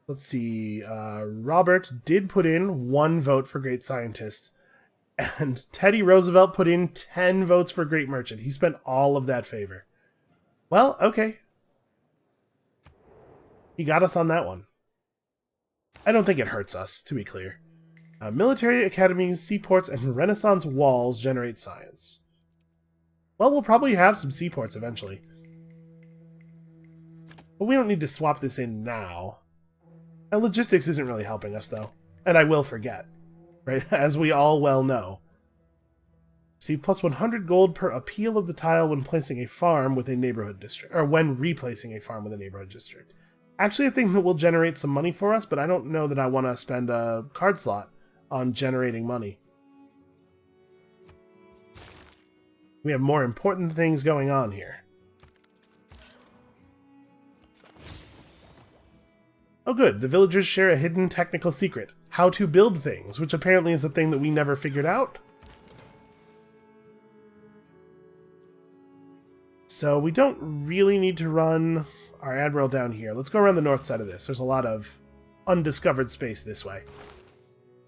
Let's see, Robert did put in 1 vote for Great Scientist, and Teddy Roosevelt put in 10 votes for Great Merchant. He spent all of that favor. Well, okay. He got us on that one. I don't think it hurts us, to be clear. Military academies, seaports, and Renaissance walls generate science. Well, we'll probably have some seaports eventually. But we don't need to swap this in now. And logistics isn't really helping us, though. And I will forget. Right? As we all well know. See, plus 100 gold per appeal of the tile when placing a farm with a neighborhood district. Or when replacing a farm with a neighborhood district. Actually, I think that will generate some money for us, but I don't know that I want to spend a card slot on generating money. We have more important things going on here. Oh good, the villagers share a hidden technical secret. How to build things, which apparently is a thing that we never figured out. So we don't really need to run our Admiral down here. Let's go around the north side of this. There's a lot of undiscovered space this way.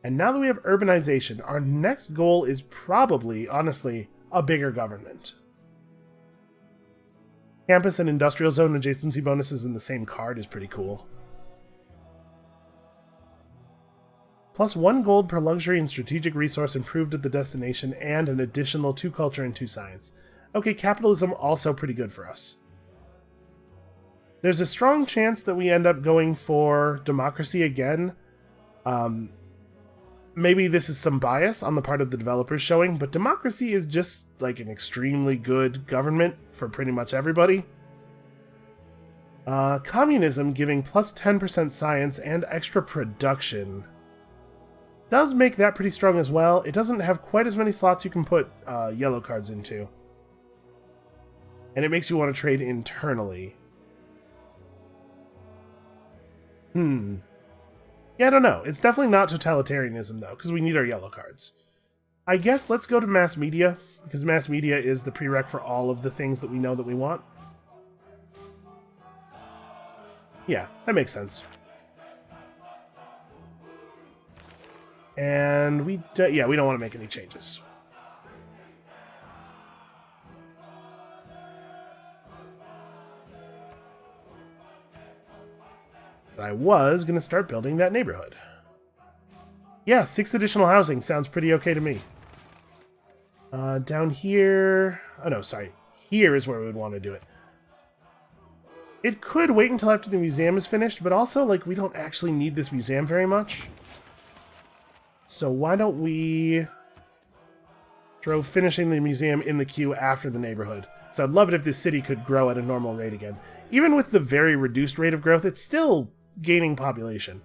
And now that we have urbanization, our next goal is probably, honestly, a bigger government. Campus and industrial zone adjacency bonuses in the same card is pretty cool. Plus 1 gold per luxury and strategic resource improved at the destination, and an additional 2 culture and 2 science. Okay, capitalism also pretty good for us. There's a strong chance that we end up going for democracy again. Maybe this is some bias on the part of the developers showing, but democracy is just like an extremely good government for pretty much everybody. Communism giving plus 10% science and extra production does make that pretty strong as well. It doesn't have quite as many slots you can put yellow cards into. And it makes you want to trade internally. Yeah, I don't know. It's definitely not totalitarianism, though, because we need our yellow cards. I guess let's go to mass media, because mass media is the prereq for all of the things that we know that we want. Yeah, that makes sense. And we don't want to make any changes. But I was going to start building that neighborhood. Yeah, 6 additional housing sounds pretty okay to me. Down here... Oh no, sorry. Here is where we would want to do it. It could wait until after the museum is finished, but also, like, we don't actually need this museum very much. So why don't we throw finishing the museum in the queue after the neighborhood? So I'd love it if this city could grow at a normal rate again. Even with the very reduced rate of growth, it's still gaining population.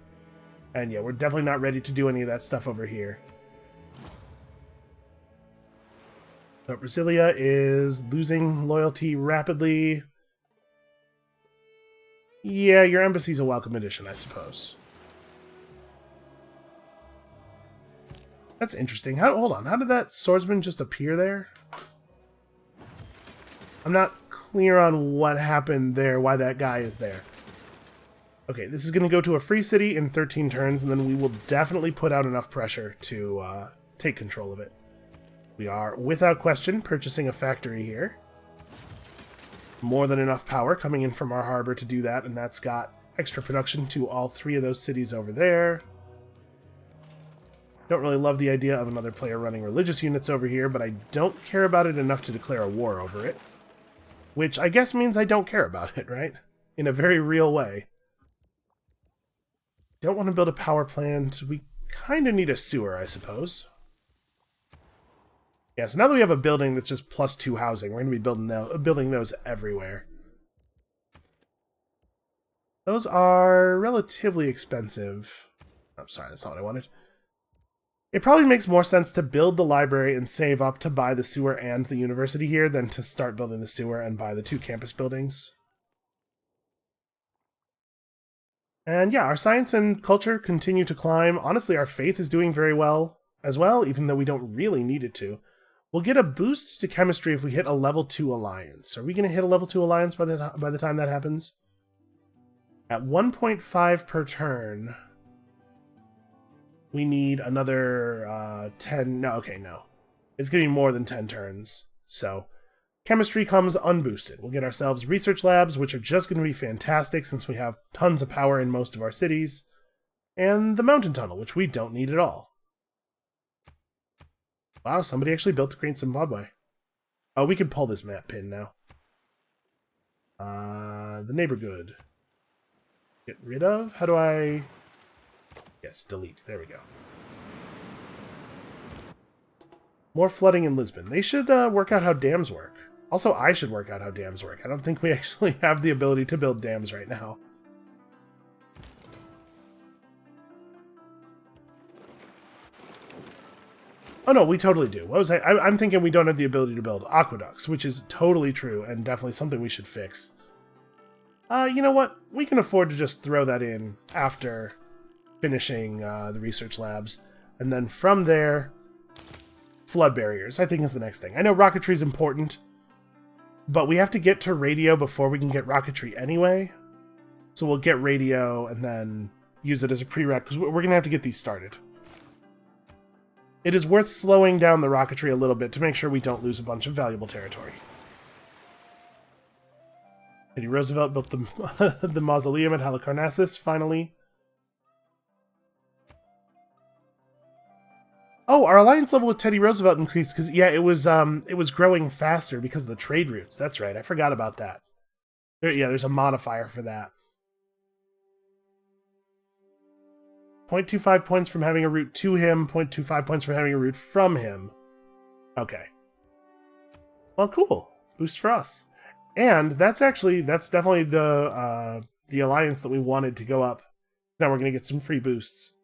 And yeah, we're definitely not ready to do any of that stuff over here. But Brasilia is losing loyalty rapidly. Yeah, your embassy's a welcome addition, I suppose. That's interesting. Hold on, how did that swordsman just appear there? I'm not clear on what happened there, why that guy is there. Okay, this is going to go to a free city in 13 turns, and then we will definitely put out enough pressure to take control of it. We are, without question, purchasing a factory here. More than enough power coming in from our harbor to do that, and that's got extra production to all 3 of those cities over there. Don't really love the idea of another player running religious units over here, but I don't care about it enough to declare a war over it. Which I guess means I don't care about it, right? In a very real way. Don't want to build a power plant. We kind of need a sewer, I suppose. Yeah, so now that we have a building that's just +2 housing, we're going to be building those everywhere. Those are relatively expensive. I'm sorry, that's not what I wanted. It probably makes more sense to build the library and save up to buy the sewer and the university here than to start building the sewer and buy the 2 campus buildings. And yeah, our science and culture continue to climb. Honestly, our faith is doing very well as well, even though we don't really need it to. We'll get a boost to chemistry if we hit a level 2 alliance. Are we going to hit a level 2 alliance by the time that happens? At 1.5 per turn, we need another 10... No, okay, no. It's getting more than 10 turns. So, chemistry comes unboosted. We'll get ourselves research labs, which are just going to be fantastic since we have tons of power in most of our cities. And the mountain tunnel, which we don't need at all. Wow, somebody actually built the Great Zimbabwe. Oh, we can pull this map pin now. The neighborhood. Get rid of? How do I... Yes, delete. There we go. More flooding in Lisbon. They should work out how dams work. Also, I should work out how dams work. I don't think we actually have the ability to build dams right now. Oh no, we totally do. What was I'm thinking we don't have the ability to build aqueducts, which is totally true and definitely something we should fix. You know what? We can afford to just throw that in after finishing the research labs. And then from there, flood barriers, I think, is the next thing. I know rocketry is important, but we have to get to radio before we can get rocketry anyway. So we'll get radio and then use it as a prereq, because we're going to have to get these started. It is worth slowing down the rocketry a little bit to make sure we don't lose a bunch of valuable territory. Teddy Roosevelt built the, the mausoleum at Halicarnassus, finally. Oh, our alliance level with Teddy Roosevelt increased because, yeah, it was growing faster because of the trade routes. That's right, I forgot about that. Yeah, there's a modifier for that. 0.25 points from having a route to him, 0.25 points from having a route from him. Okay. Well, cool. Boost for us. And that's definitely the alliance that we wanted to go up. Now we're going to get some free boosts.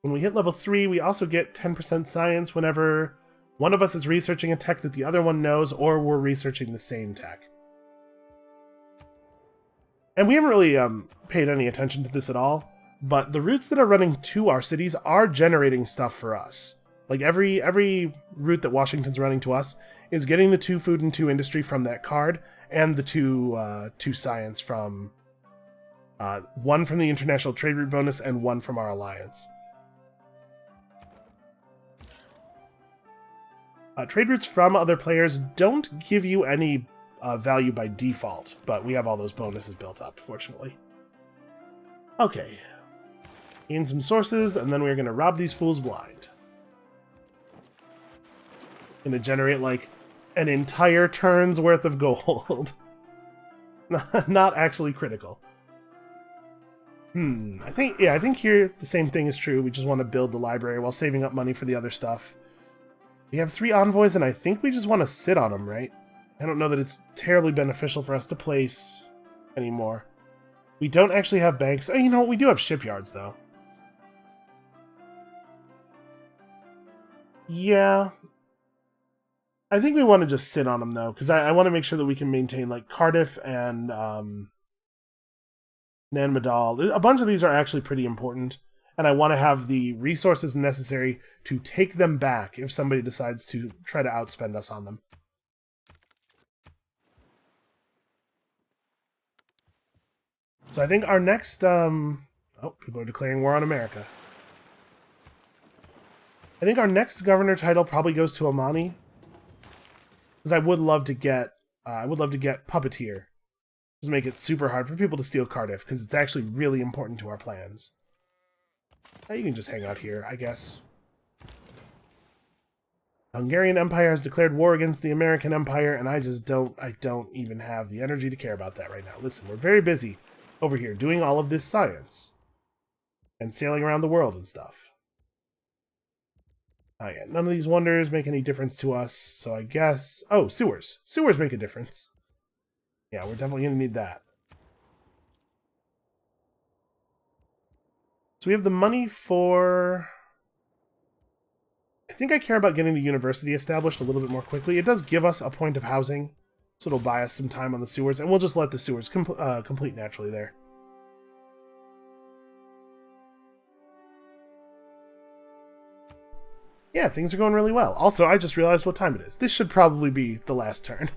When we hit level 3, we also get 10% science whenever one of us is researching a tech that the other one knows, or we're researching the same tech. And we haven't really paid any attention to this at all, but the routes that are running to our cities are generating stuff for us. Like every route that Washington's running to us is getting the 2 food and 2 industry from that card, and the 2 science from... 1 from the international trade route bonus and 1 from our alliance. Trade routes from other players don't give you any value by default, but we have all those bonuses built up, fortunately. Okay. Gain some sources, and then we're going to rob these fools blind. Going to generate, like, an entire turn's worth of gold. Not actually critical. I think here the same thing is true. We just want to build the library while saving up money for the other stuff. We have 3 envoys, and I think we just want to sit on them, right? I don't know that it's terribly beneficial for us to place anymore. We don't actually have banks. Oh, you know what? We do have shipyards, though. Yeah. I think we want to just sit on them, though, because I want to make sure that we can maintain, like, Cardiff and Nanmadal. A bunch of these are actually pretty important, and I want to have the resources necessary to take them back if somebody decides to try to outspend us on them. So I think our next... oh, people are declaring war on America. I think our next governor title probably goes to Amani. Because I would love to get... Puppeteer. Just make it super hard for people to steal Cardiff, because it's actually really important to our plans. Now you can just hang out here, I guess. The Hungarian Empire has declared war against the American Empire, and I don't even have the energy to care about that right now. Listen, we're very busy over here doing all of this science. And sailing around the world and stuff. Oh yeah, none of these wonders make any difference to us, so I guess... Oh, sewers. Sewers make a difference. Yeah, we're definitely going to need that. So we have the money for... I think I care about getting the university established a little bit more quickly. It does give us a point of housing, so it'll buy us some time on the sewers, and we'll just let the sewers complete naturally there. Yeah, things are going really well. Also, I just realized what time it is. This should probably be the last turn.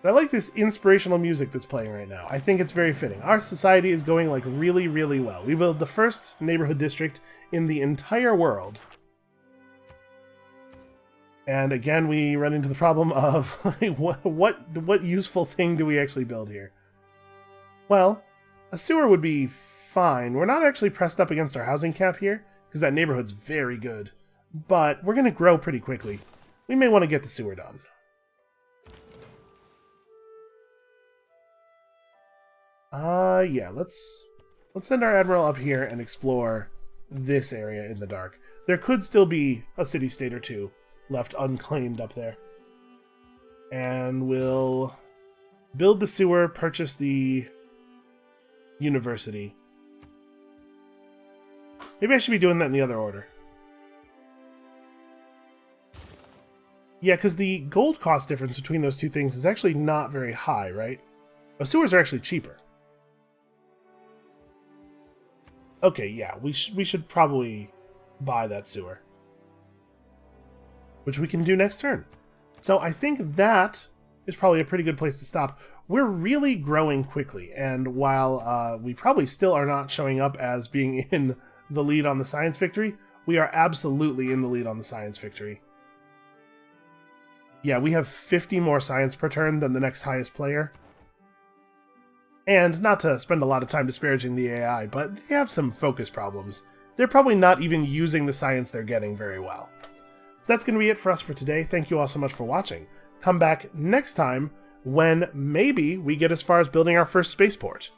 But I like this inspirational music that's playing right now. I think it's very fitting. Our society is going, like, really, really well. We built the first neighborhood district in the entire world. And again, we run into the problem of, what useful thing do we actually build here? Well, a sewer would be fine. We're not actually pressed up against our housing cap here, because that neighborhood's very good. But we're going to grow pretty quickly. We may want to get the sewer done. Yeah, let's send our admiral up here and explore this area in the dark. There could still be a city-state or two left unclaimed up there. And we'll build the sewer, purchase the university. Maybe I should be doing that in the other order. Yeah, because the gold cost difference between those two things is actually not very high, right? Oh, sewers are actually cheaper. Okay, yeah, we should probably buy that sewer. Which we can do next turn. So I think that is probably a pretty good place to stop. We're really growing quickly, and while we probably still are not showing up as being in the lead on the science victory, we are absolutely in the lead on the science victory. Yeah, we have 50 more science per turn than the next highest player. And not to spend a lot of time disparaging the AI, but they have some focus problems. They're probably not even using the science they're getting very well. So that's going to be it for us for today. Thank you all so much for watching. Come back next time when maybe we get as far as building our first spaceport.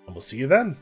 And we'll see you then.